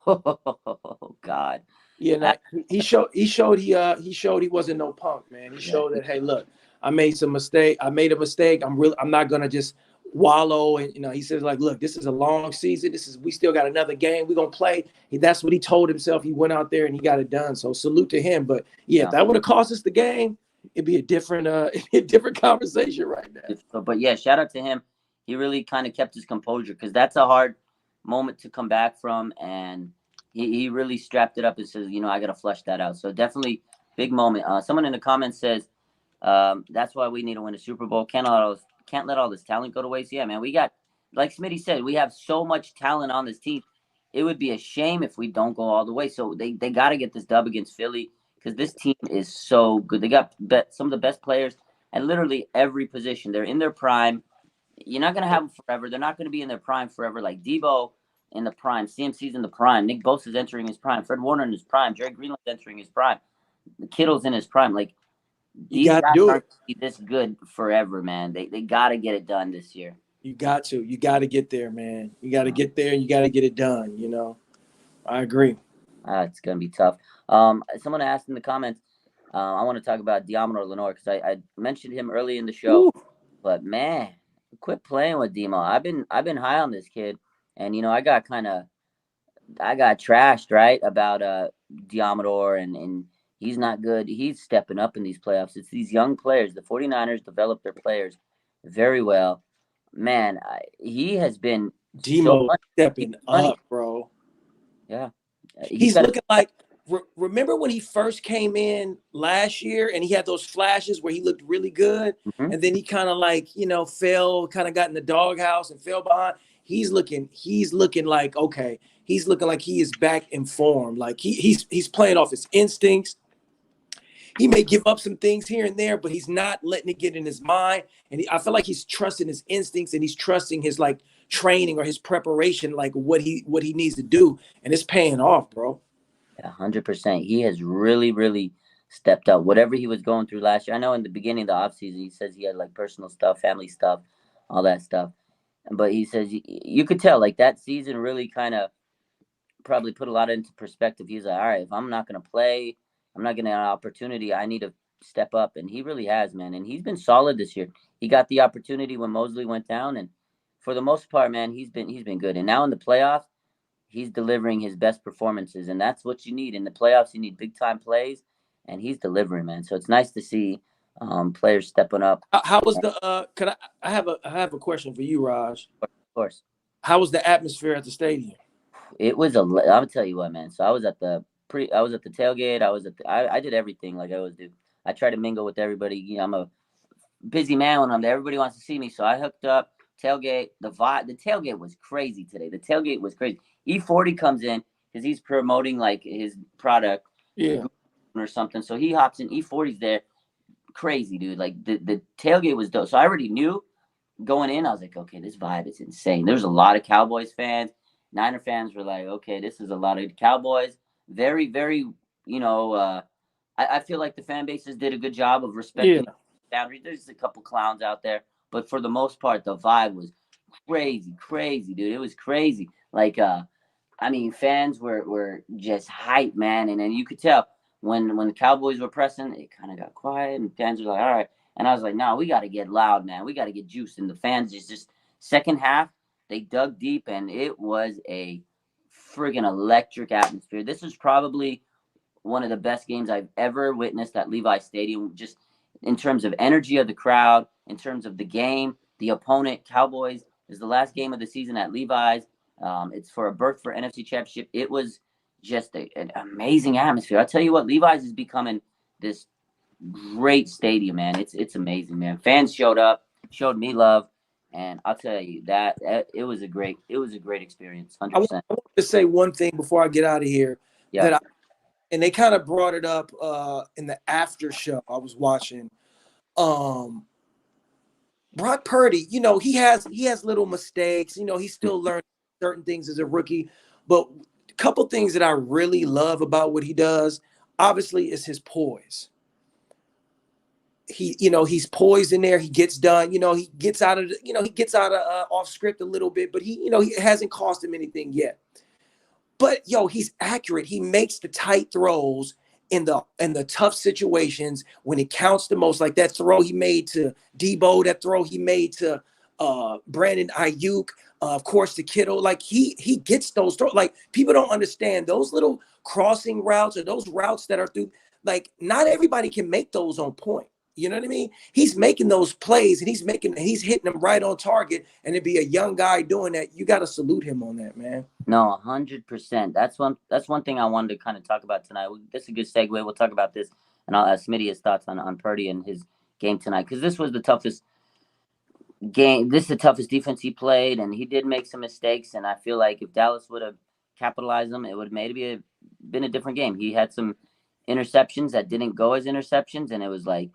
oh God. Yeah, he showed he wasn't no punk, man. He showed that, hey, look, I made a mistake. I'm not gonna just wallow. And he says, like, look, this is a long season. We still got another game. We're gonna play. That's what he told himself. He went out there and he got it done. So salute to him. But if that would have cost us the game, it'd be a different conversation right now. But yeah, shout out to him. He really kind of kept his composure because that's a hard moment to come back from, and he really strapped it up and says, I got to flush that out. So definitely big moment. Someone in the comments says, that's why we need to win a Super Bowl. Can't let all this talent go to waste. Yeah, man, we got, like Smitty said, we have so much talent on this team. It would be a shame if we don't go all the way. So they got to get this dub against Philly because this team is so good. They got some of the best players at literally every position. They're in their prime. You're not going to have them forever. They're not going to be in their prime forever. Like Debo in the prime, CMC's in the prime, Nick Bosa's entering his prime, Fred Warner in his prime, Jerry Greenland's entering his prime, Kittle's in his prime. Like, These guys aren't going to be this good forever, man. They got to get it done this year. You got to get there, man. You got to get there. You got to get it done. You know, I agree. It's going to be tough. Someone asked in the comments, I want to talk about Diamond Lenore because I mentioned him early in the show. Ooh. But man, quit playing with Demo. I've been high on this kid, and you know I got trashed, right, about Diamador, and he's not good. He's stepping up in these playoffs. It's these young players. The 49ers develop their players very well. Man, he has been Demo stepping up, bro. Yeah. He's looking like, remember when he first came in last year and he had those flashes where he looked really good, and then he kind of like, you know, kind of got in the doghouse and fell behind. He's looking like, okay, he's looking like he is back in form. Like he's playing off his instincts. He may give up some things here and there, but he's not letting it get in his mind. And I feel like he's trusting his instincts, and he's trusting his like training or his preparation, like what he needs to do. And it's paying off, bro. Yeah, 100%. He has really, really stepped up. Whatever he was going through last year. I know in the beginning of the offseason, he says he had like personal stuff, family stuff, all that stuff. But he says you could tell like that season really kind of probably put a lot into perspective. He's like, all right, if I'm not going to play, I'm not going to have an opportunity, I need to step up. And he really has, man. And he's been solid this year. He got the opportunity when Mosley went down. And for the most part, man, he's been good. And now in the playoffs, he's delivering his best performances. And that's what you need. In the playoffs, you need big-time plays. And he's delivering, man. So it's nice to see players stepping up. How was the I have a question for you, Raj. Of course. How was the atmosphere at the stadium? It was I'll tell you what, man. So I was at the tailgate. I did everything like I always do. I try to mingle with everybody. You know, I'm a busy man when I'm there. Everybody wants to see me. So I hooked up tailgate. The tailgate was crazy today. The tailgate was crazy. E40 comes in because he's promoting like his product. Yeah. Or something. So he hops in. E40's there. Crazy, dude. Like the tailgate was dope. So I already knew going in. I was like, okay, this vibe is insane. There's a lot of Cowboys fans. Niner fans were like, okay, this is a lot of Cowboys. Very, very, you know, I feel like the fan bases did a good job of respecting boundaries. There's a couple clowns out there, but for the most part, the vibe was crazy, dude. It was crazy. Like, I mean, fans were just hype, man. And then you could tell when the Cowboys were pressing, it kind of got quiet, and fans were like, all right. And I was like, no, we got to get loud, man. We got to get juiced. And the fans just second half, they dug deep, and it was a friggin' electric atmosphere. This is probably one of the best games I've ever witnessed at Levi's Stadium, just in terms of energy of the crowd, in terms of the game, the opponent. Cowboys is the last game of the season at Levi's. It's for a berth for NFC Championship. It was just an amazing atmosphere. I'll tell you what, Levi's is becoming this great stadium, man. It's amazing, man. Fans showed up, showed me love. And I'll tell you that it was a great experience. 100%. I want to say one thing before I get out of here. Yeah. And they kind of brought it up in the after show I was watching. Brock Purdy, you know, he has little mistakes. You know, he's still learning certain things as a rookie. But a couple things that I really love about what he does, obviously, is his poise. He's poised in there. He gets done. You know, he gets out of off script a little bit, but he hasn't cost him anything yet. But he's accurate. He makes the tight throws in the tough situations when it counts the most. Like that throw he made to Debo, that throw he made to Brandon Ayuk, of course to Kittle. Like he gets those throws. Like people don't understand those little crossing routes or those routes that are through. Like not everybody can make those on point. You know what I mean? He's making those plays and he's hitting them right on target. And to be a young guy doing that, you got to salute him on that, man. No, 100%. That's one thing I wanted to kind of talk about tonight. This is a good segue. We'll talk about this, and I'll ask Smitty his thoughts on Purdy and his game tonight, because this was the toughest game. This is the toughest defense he played, and he did make some mistakes. And I feel like if Dallas would have capitalized them, it would have maybe been a different game. He had some interceptions that didn't go as interceptions, and it was like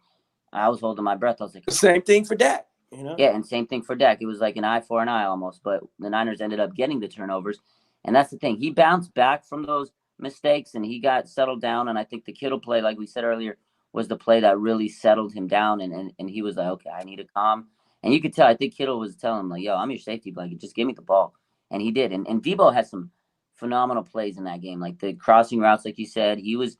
I was holding my breath. I was like, same thing for Dak. You know? Yeah, and same thing for Dak. It was like an eye for an eye almost, but the Niners ended up getting the turnovers. And that's the thing. He bounced back from those mistakes, and he got settled down. And I think the Kittle play, like we said earlier, was the play that really settled him down, and he was like, okay, I need to calm. And you could tell, I think Kittle was telling him, like, yo, I'm your safety blanket. Just give me the ball. And he did. And Debo had some phenomenal plays in that game. Like the crossing routes, like you said, he was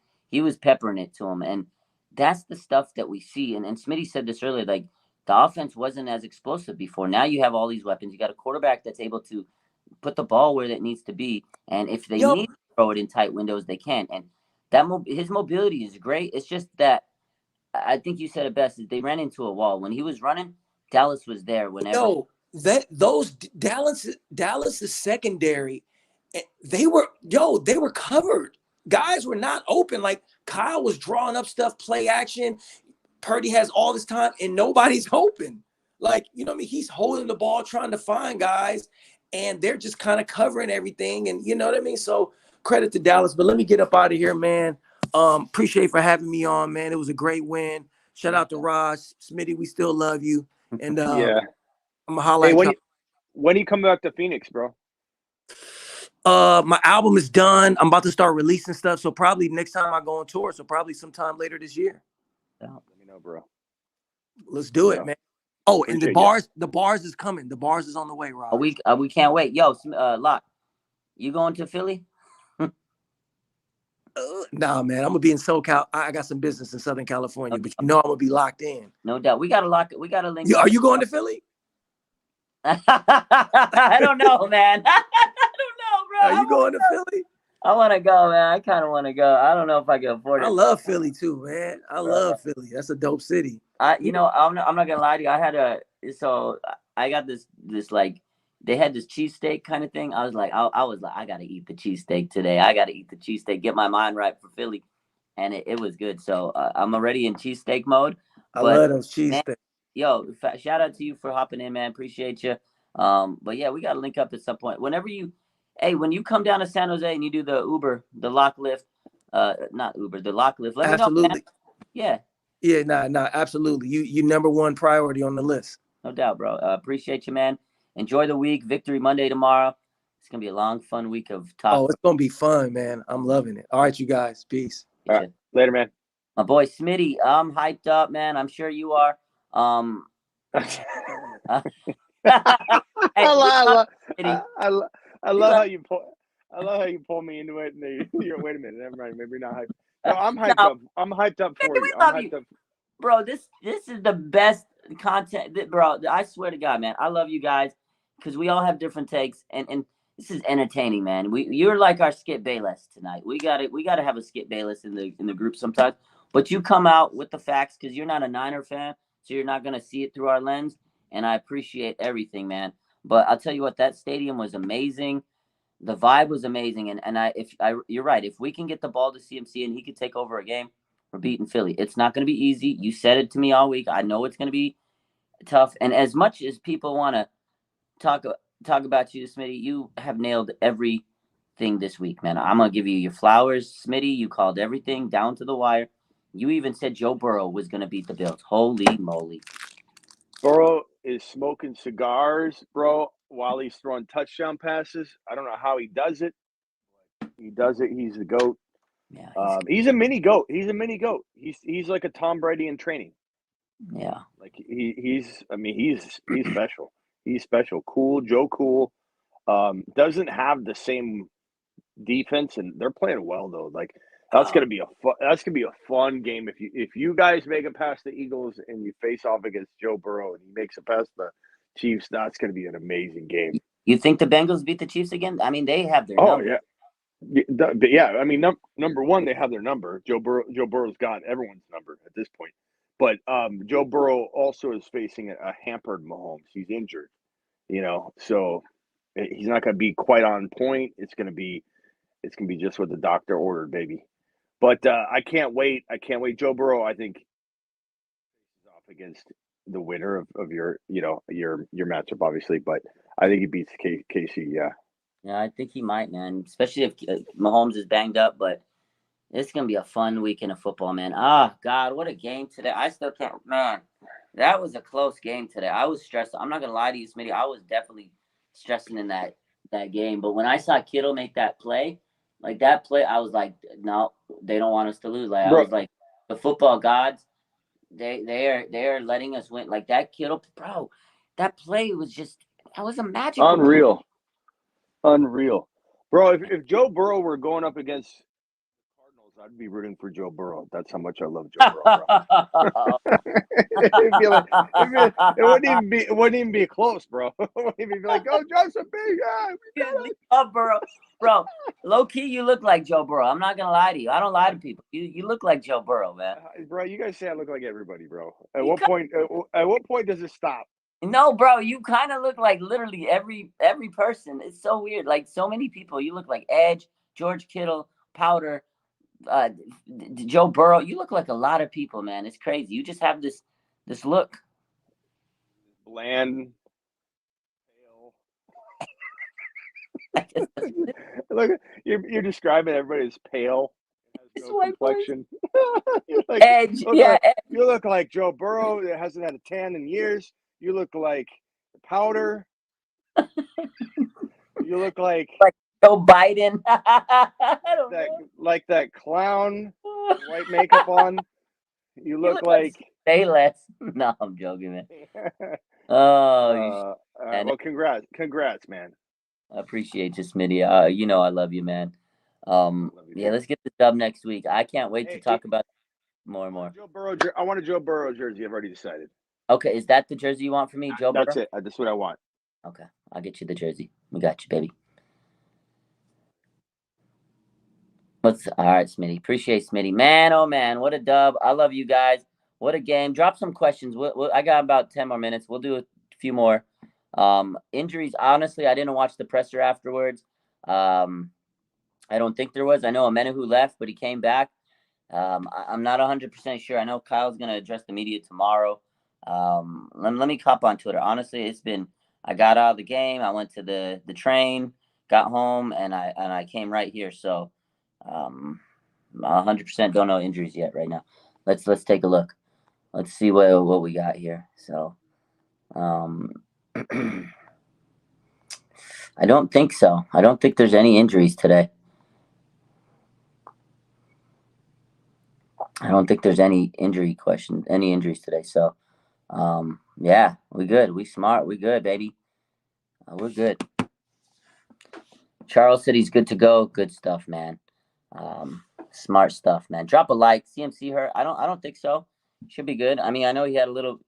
peppering it to him. And that's the stuff that we see. And Smitty said this earlier, like the offense wasn't as explosive before. Now you have all these weapons. You got a quarterback that's able to put the ball where it needs to be. And if they need to throw it in tight windows, they can. And his mobility is great. It's just that I think you said it best, is they ran into a wall. When he was running, Dallas was there whenever. Those Dallas's secondary, they were covered. Guys were not open. Like Kyle was drawing up stuff, play action. Purdy has all this time and nobody's open. Like, you know what I mean? He's holding the ball, trying to find guys, and they're just kind of covering everything. And you know what I mean? So credit to Dallas. But let me get up out of here, man. Appreciate for having me on, man. It was a great win. Shout out to Raj. Smitty, we still love you. And yeah. I'm gonna highlight. Hey, when you come back to Phoenix, bro? My album is done. I'm about to start releasing stuff. So probably next time I go on tour. So probably sometime later this year. Let me know, bro. Let's do it, man. Oh, and the bars is coming. The bars is on the way, Rob. We can't wait. Yo, Locke, you going to Philly? Nah, man. I'm gonna be in SoCal. I got some business in Southern California, but you know I'm gonna be locked in. No doubt. We gotta link. Are you going to Philly? I don't know, man. I don't know, bro. Are you going to Philly? I want to go, man. I kind of want to go. I don't know if I can afford it. I love Philly too, man. I love Philly. That's a dope city. I'm not gonna lie to you. I got this like, they had this cheesesteak kind of thing. I was like, I gotta eat the cheesesteak today. I gotta eat the cheesesteak, get my mind right for Philly, and it was good. So I'm already in cheesesteak mode. I love those cheesesteaks. Yo, shout out to you for hopping in, man. Appreciate you. But yeah, we gotta link up at some point. When you come down to San Jose and you do the Uber, the lock lift, not Uber, the lock lift. Let me know, man. Yeah. Yeah, nah, absolutely. You number one priority on the list. No doubt, bro. Appreciate you, man. Enjoy the week. Victory Monday tomorrow. It's gonna be a long, fun week of talk. Oh, it's gonna be fun, man. I'm loving it. All right, you guys. Peace. All right. Later, man. My boy Smitty, I'm hyped up, man. I'm sure you are. I love how you pull me into it. And wait a minute, never mind. Maybe not hyped. No, I'm hyped up. I'm hyped up for you. I'm hyped up. Bro, this is the best content, bro. I swear to God, man. I love you guys because we all have different takes, and this is entertaining, man. You're like our Skip Bayless tonight. We gotta have a Skip Bayless in the group sometimes. But you come out with the facts because you're not a Niner fan, so you're not gonna see it through our lens. And I appreciate everything, man. But I'll tell you what, that stadium was amazing. The vibe was amazing, and you're right. If we can get the ball to CMC and he could take over a game, we're beating Philly. It's not going to be easy. You said it to me all week. I know it's going to be tough. And as much as people want to talk about you, Smitty, you have nailed everything this week, man. I'm going to give you your flowers, Smitty. You called everything down to the wire. You even said Joe Burrow was going to beat the Bills. Holy moly. Burrow is smoking cigars, bro, while he's throwing touchdown passes. I don't know how he does it. He does it. He's the GOAT. Yeah, he's a mini GOAT. He's a mini GOAT. He's like a Tom Brady in training. Yeah. Like he's special. He's special. Cool. Joe Cool. Doesn't have the same defense, and they're playing well though. Like that's gonna be a fun game if you guys make it past the Eagles and you face off against Joe Burrow and he makes it past the Chiefs. That's gonna be an amazing game. You think the Bengals beat the Chiefs again? I mean, they have their number. Yeah. I mean, number one, they have their number. Joe Burrow's got everyone's number at this point. But Joe Burrow also is facing a hampered Mahomes. He's injured, so he's not going to be quite on point. It's going to be just what the doctor ordered, baby. But I can't wait. Joe Burrow, I think, is off against the winner of your matchup, obviously. But I think he beats KC. Yeah. Yeah, I think he might, man. Especially if Mahomes is banged up. But it's gonna be a fun weekend of football, man. God, what a game today! I still can't, man. That was a close game today. I was stressed. I'm not gonna lie to you, Smitty. I was definitely stressing in that game. But when I saw Kittle make that play, I was like, no, they don't want us to lose. Like, bro, I was like, the football gods, they are letting us win. Like that Kittle, bro. That play was that was a magical play. Unreal, bro. If Joe Burrow were going up against the Cardinals, I'd be rooting for Joe Burrow. That's how much I love Joe Burrow, bro. It wouldn't even be close, bro. It wouldn't even be like, go Justin, big guy. We love Burrow, bro. Low key, you look like Joe Burrow. I'm not gonna lie to you. I don't lie to people. You look like Joe Burrow, man. Bro, you guys say I look like everybody, bro. At what point does it stop? No, bro, you kind of look like literally every person. It's so weird. Like so many people. You look like Edge, George Kittle, Powder, Joe Burrow. You look like a lot of people, man. It's crazy. You just have this look. Bland. Pale. Look, you're describing everybody as pale. Has no complexion. Like, Edge, yeah. You look like Joe Burrow that hasn't had a tan in years. You look like Powder. You look like Joe Biden. like that clown, white makeup on. You look like say less. No, I'm joking, man. Well, congrats, man. I appreciate you, Smitty. You know I love you, man. Yeah, let's get the dub next week. I can't wait to talk about more and more. Joe Burrow. I want a Joe Burrow jersey. I've already decided. Okay, is that the jersey you want for me, Joe Burrow? That's it. That's what I want. Okay, I'll get you the jersey. We got you, baby. All right, Smitty. Appreciate Smitty. Man, oh man, what a dub. I love you guys. What a game. Drop some questions. I got about 10 more minutes. We'll do a few more. Injuries, honestly, I didn't watch the presser afterwards. I don't think there was. I know Amenahu left, but he came back. I'm not 100% sure. I know Kyle's going to address the media tomorrow. Let me cop on Twitter. Honestly, I got out of the game. I went to the train, got home, and I came right here. So 100% don't know injuries yet right now. Let's take a look. Let's see what we got here. So I don't think so. I don't think there's any injuries today. I don't think there's any injuries today. So yeah, we good. We smart. We good, baby. We're good. Charles said he's good to go. Good stuff, man. Smart stuff, man. Drop a like. CMC hurt? I don't think so. Should be good. I mean, I know he had a little.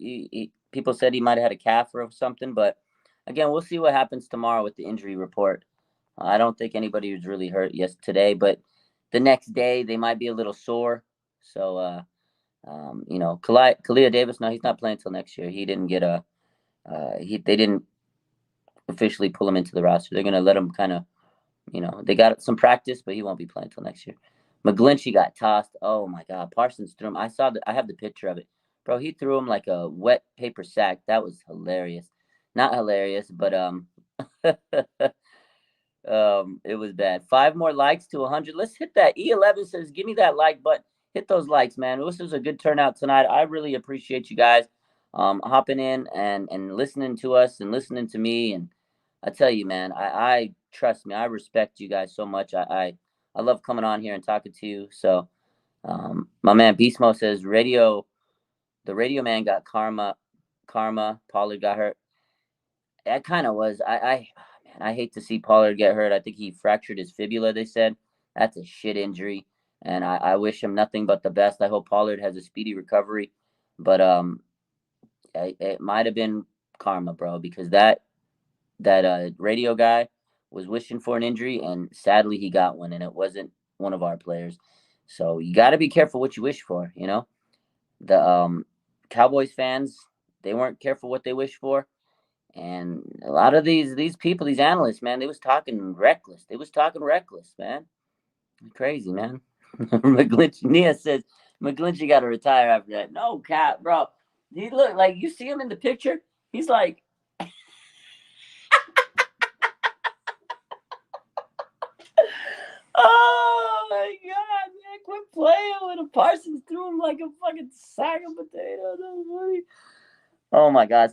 People said he might have had a calf or something, but again, we'll see what happens tomorrow with the injury report. I don't think anybody was really hurt today, but the next day they might be a little sore. So, Kalia Davis, no, he's not playing until next year. He didn't get they didn't officially pull him into the roster. They're gonna let him kind of, they got some practice, but he won't be playing until next year. McGlinchey got tossed. Oh my God, Parsons threw him. I have the picture of it, bro. He threw him like a wet paper sack. That was hilarious. Not hilarious, but it was bad. 5 more likes to 100. Let's hit that. E11 says, give me that like button. Hit those likes, man. This was a good turnout tonight. I really appreciate you guys hopping in and listening to us and listening to me. And I tell you, man, I trust me. I respect you guys so much. I love coming on here and talking to you. So my man Beastmo says the radio man got karma. Pollard got hurt. That kind of was. I hate to see Pollard get hurt. I think he fractured his fibula, they said. That's a shit injury. And I wish him nothing but the best. I hope Pollard has a speedy recovery. But it might have been karma, bro, because that radio guy was wishing for an injury, and sadly he got one, and it wasn't one of our players. So you got to be careful what you wish for, The Cowboys fans, they weren't careful what they wish for. And a lot of these people, these analysts, man, they was talking reckless. Man. Crazy, man. Nia says McGlinchey got to retire after that. No cap, bro. He look like, you see him in the picture. He's like, oh my God, man, quit playing with him. Parsons threw him like a fucking sack of potatoes. That was funny. Oh my God.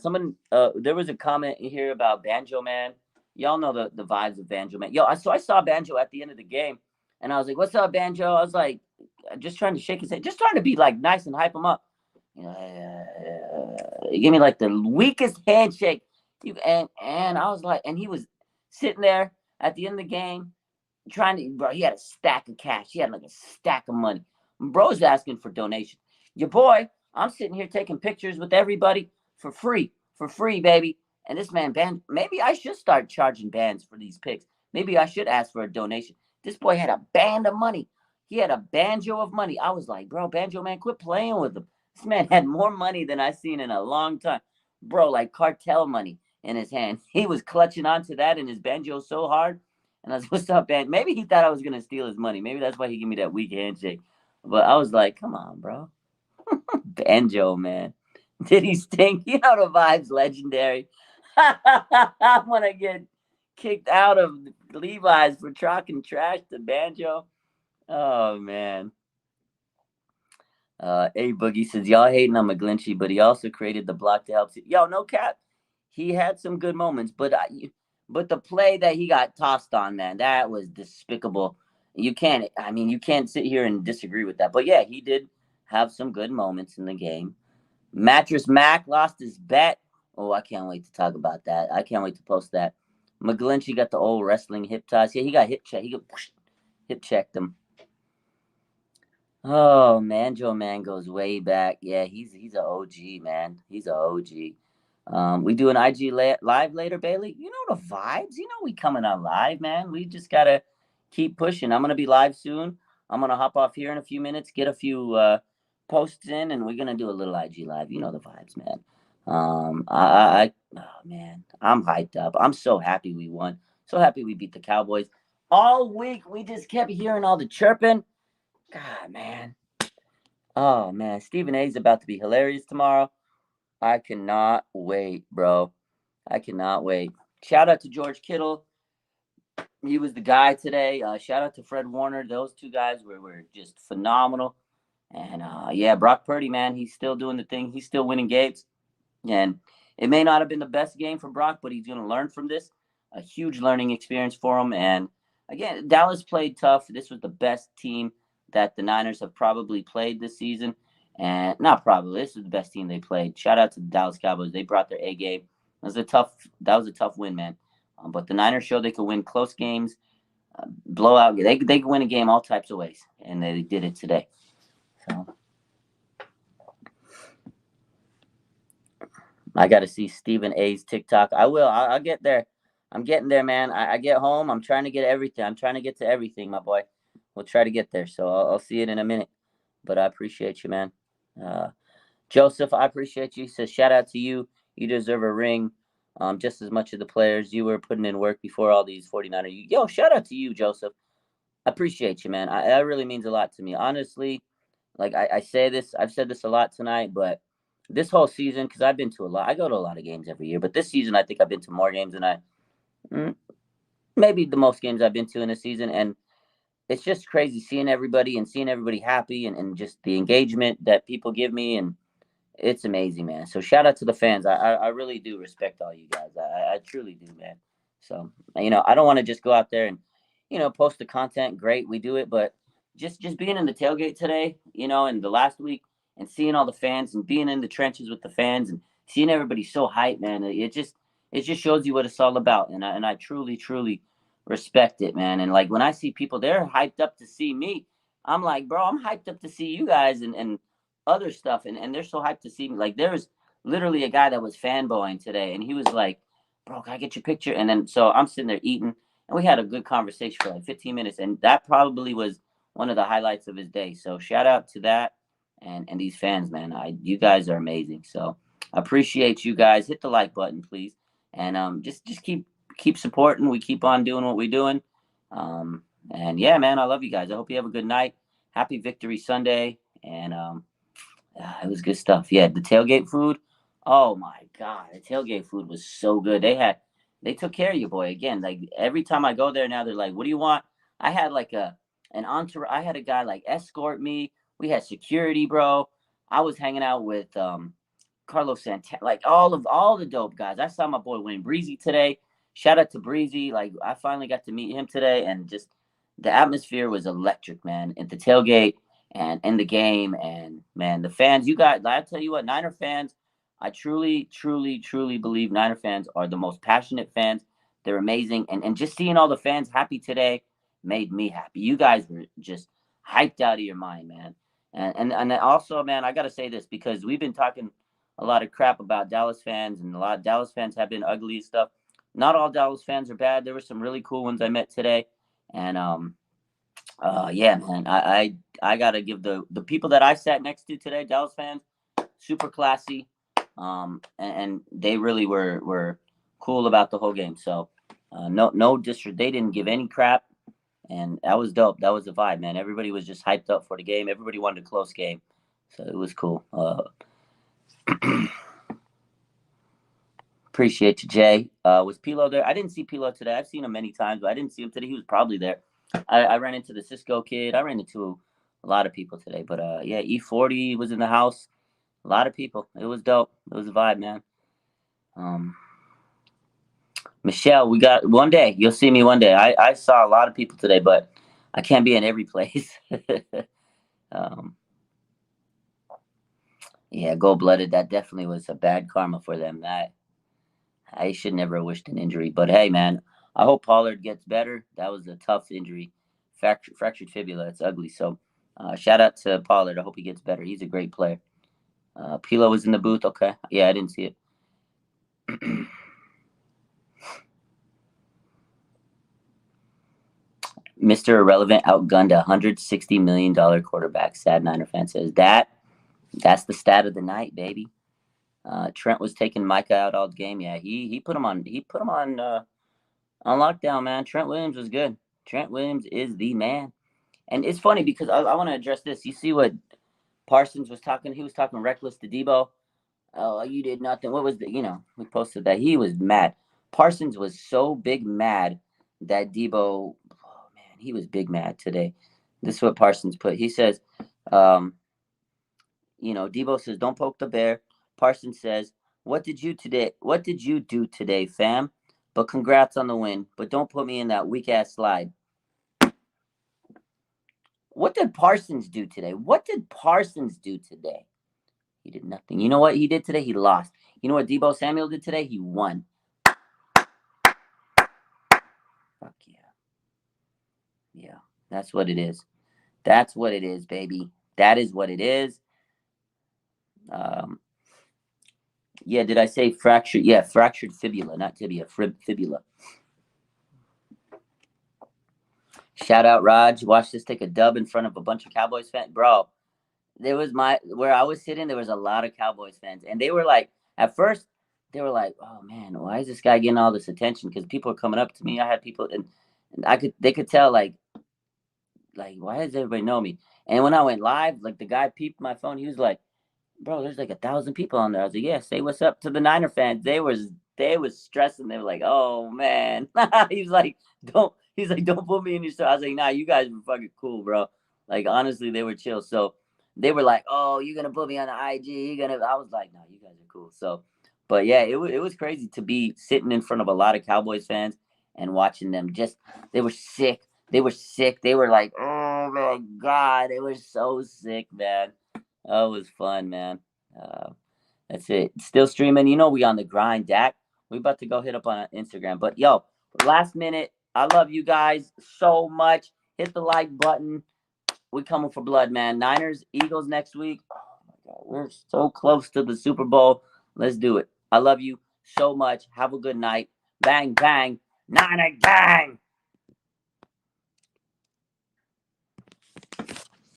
There was a comment here about Banjo Man. Y'all know the vibes of Banjo Man. So I saw Banjo at the end of the game, and I was like, what's up, Banjo? I was like, just trying to shake his head, just trying to be like nice and hype him up. He gave me like the weakest handshake. And I was like, and he was sitting there at the end of the game trying to, bro, he had a stack of cash. He had like a stack of money. Bro's asking for donations. Your boy, I'm sitting here taking pictures with everybody for free, baby. And this man, maybe I should start charging bands for these pics. Maybe I should ask for a donation. This boy had a band of money. He had a banjo of money. I was like, bro, banjo man, quit playing with him. This man had more money than I've seen in a long time. Bro, like cartel money in his hand. He was clutching onto that in his banjo so hard. And I was, what's up, man? Maybe he thought I was going to steal his money. Maybe that's why he gave me that weak handshake. But I was like, come on, bro. Banjo, man. Did he stink? You know the vibe's legendary. I'm going to get kicked out of Levi's for talking trash to Banjo. Oh, man. A Boogie says, y'all hating on McGlinchey, but he also created the block to help. Yo, no cap. He had some good moments, but the play that he got tossed on, man, that was despicable. You can't sit here and disagree with that. But yeah, he did have some good moments in the game. Mattress Mac lost his bet. Oh, I can't wait to talk about that. I can't wait to post that. McGlinchey got the old wrestling hip toss. Yeah, he got hip check. He got hip checked him. Oh, Manjo Man goes way back. Yeah, he's an OG, man. He's an OG. We do an IG live later, Bailey. You know the vibes. You know we coming on live, man. We just gotta keep pushing. I'm gonna be live soon. I'm gonna hop off here in a few minutes, get a few posts in, and we're gonna do a little IG live. You know the vibes, man. Oh man, I'm hyped up. I'm so happy we won. So happy we beat the Cowboys. All week we just kept hearing all the chirping. God, man. Oh, man. Stephen A is about to be hilarious tomorrow. I cannot wait, bro. I cannot wait. Shout out to George Kittle. He was the guy today. Shout out to Fred Warner. Those two guys were just phenomenal. And, yeah, Brock Purdy, man, he's still doing the thing. He's still winning games. And it may not have been the best game for Brock, but he's going to learn from this. A huge learning experience for him. And, again, Dallas played tough. This was the best team that the Niners have probably played this season. And not probably, this is the best team they played. Shout out to the Dallas Cowboys. They brought their A game. That was a tough win, man. But the Niners showed they could win close games, blowout. They could win a game all types of ways, and they did it today. So I got to see Stephen A's TikTok. I will. I'll get there. I'm getting there, man. I get home. I'm trying to get everything. I'm trying to get to everything, my boy. We'll try to get there. So I'll see it in a minute. But I appreciate you, man. Joseph, I appreciate you. He says, shout out to you. You deserve a ring just as much as the players. You were putting in work before all these 49ers. Yo, shout out to you, Joseph. I appreciate you, man. That really means a lot to me. Honestly, like I say this, I've said this a lot tonight, but this whole season, because I've been to a lot. I go to a lot of games every year. But this season, I think I've been to more games than maybe the most games I've been to in a season. And it's just crazy seeing everybody happy and just the engagement that people give me. And it's amazing, man. So shout out to the fans. I really do respect all you guys. I truly do, man. So, I don't want to just go out there and, post the content. Great. We do it. But just being in the tailgate today, and the last week and seeing all the fans and being in the trenches with the fans and seeing everybody so hyped, man, it just shows you what it's all about. And I truly, truly respect it, man. And like when I see people, they're hyped up to see me. I'm like, bro, I'm hyped up to see you guys and other stuff. And they're so hyped to see me. Like there was literally a guy that was fanboying today, and he was like, bro, can I get your picture? And then so I'm sitting there eating, and we had a good conversation for like 15 minutes. And that probably was one of the highlights of his day. So shout out to that and these fans, man. You guys are amazing. So I appreciate you guys. Hit the like button, please. And just keep supporting. We keep on doing what we're doing. And yeah, man, I love you guys. I hope you have a good night. Happy Victory Sunday. And it was good stuff. Yeah, the tailgate food. Oh my God, the tailgate food was so good. They took care of you, boy. Again, like every time I go there now, they're like, what do you want? I had like an entourage. I had a guy like escort me. We had security, bro. I was hanging out with Carlos Santana, like all the dope guys. I saw my boy Wayne Breezy today. Shout out to Breezy. Like I finally got to meet him today, and just the atmosphere was electric, man. At the tailgate, and in the game. And man, the fans, you guys, I tell you what, Niner fans, I truly, truly, truly believe Niner fans are the most passionate fans. They're amazing. And just seeing all the fans happy today made me happy. You guys were just hyped out of your mind, man. And also, man, I gotta say this because we've been talking a lot of crap about Dallas fans, and a lot of Dallas fans have been ugly and stuff. Not all Dallas fans are bad. There were some really cool ones I met today, and yeah, man, I gotta give the people that I sat next to today, Dallas fans, super classy, and they really were cool about the whole game. So, no disrespect. They didn't give any crap, and that was dope. That was the vibe, man. Everybody was just hyped up for the game. Everybody wanted a close game, so it was cool. Appreciate you, Jay. Was Pilo there? I didn't see Pilo today. I've seen him many times, but I didn't see him today. He was probably there. I ran into the Cisco kid. I ran into a lot of people today. But yeah, E40 was in the house. A lot of people. It was dope. It was a vibe, man. Michelle, we got one day. You'll see me one day. I saw a lot of people today, but I can't be in every place. Yeah, gold-blooded. That definitely was a bad karma for them. That I should never have wished an injury. But hey, man, I hope Pollard gets better. That was a tough injury. Fractured fibula. It's ugly. So shout out to Pollard. I hope he gets better. He's a great player. Pilo was in the booth. Okay. Yeah, I didn't see it. Mr. Irrelevant outgunned a $160 million quarterback. Sad Niner fan says that's the stat of the night, baby. Trent was taking Micah out all game. Yeah, he put him on lockdown, man. Trent Williams was good. Trent Williams is the man. And it's funny because I want to address this. You see what Parsons was talking? He was talking reckless to Debo. Oh, you did nothing. What was we posted that. He was mad. Parsons was so big mad that Debo, oh man, he was big mad today. This is what Parsons put. He says, Debo says, don't poke the bear. Parsons says, what did you do today, fam? But congrats on the win. But don't put me in that weak ass slide. What did Parsons do today? He did nothing. You know what he did today? He lost. You know what Debo Samuel did today? He won. Fuck yeah. Yeah, that's what it is. That's what it is, baby. That is what it is. Yeah, did I say fractured? Yeah, fractured fibula, not tibia, fibula. Shout out, Raj. Watch this take a dub in front of a bunch of Cowboys fans. Bro, there was where I was sitting, there was a lot of Cowboys fans. And they were like, at first, they were like, oh man, why is this guy getting all this attention? Because people are coming up to me. I had people, and they could tell, like, why does everybody know me? And when I went live, like, the guy peeped my phone. He was like, bro, there's like 1,000 people on there. I was like, yeah, say what's up to the Niner fans. They was stressing. They were like, oh man. He's like, don't put me in your story. I was like, nah, you guys were fucking cool, bro. Like, honestly, they were chill. So they were like, oh, you're gonna put me on the IG. I was like, no, you guys are cool. So, but yeah, it was crazy to be sitting in front of a lot of Cowboys fans and watching them. They were sick. They were like, oh my God, they were so sick, man. Oh, it was fun, man. That's it. Still streaming. We on the grind, Dak. We about to go hit up on Instagram. But yo, last minute, I love you guys so much. Hit the like button. We coming for blood, man. Niners, Eagles next week. Oh my God, we're so close to the Super Bowl. Let's do it. I love you so much. Have a good night. Bang, bang. Niner gang.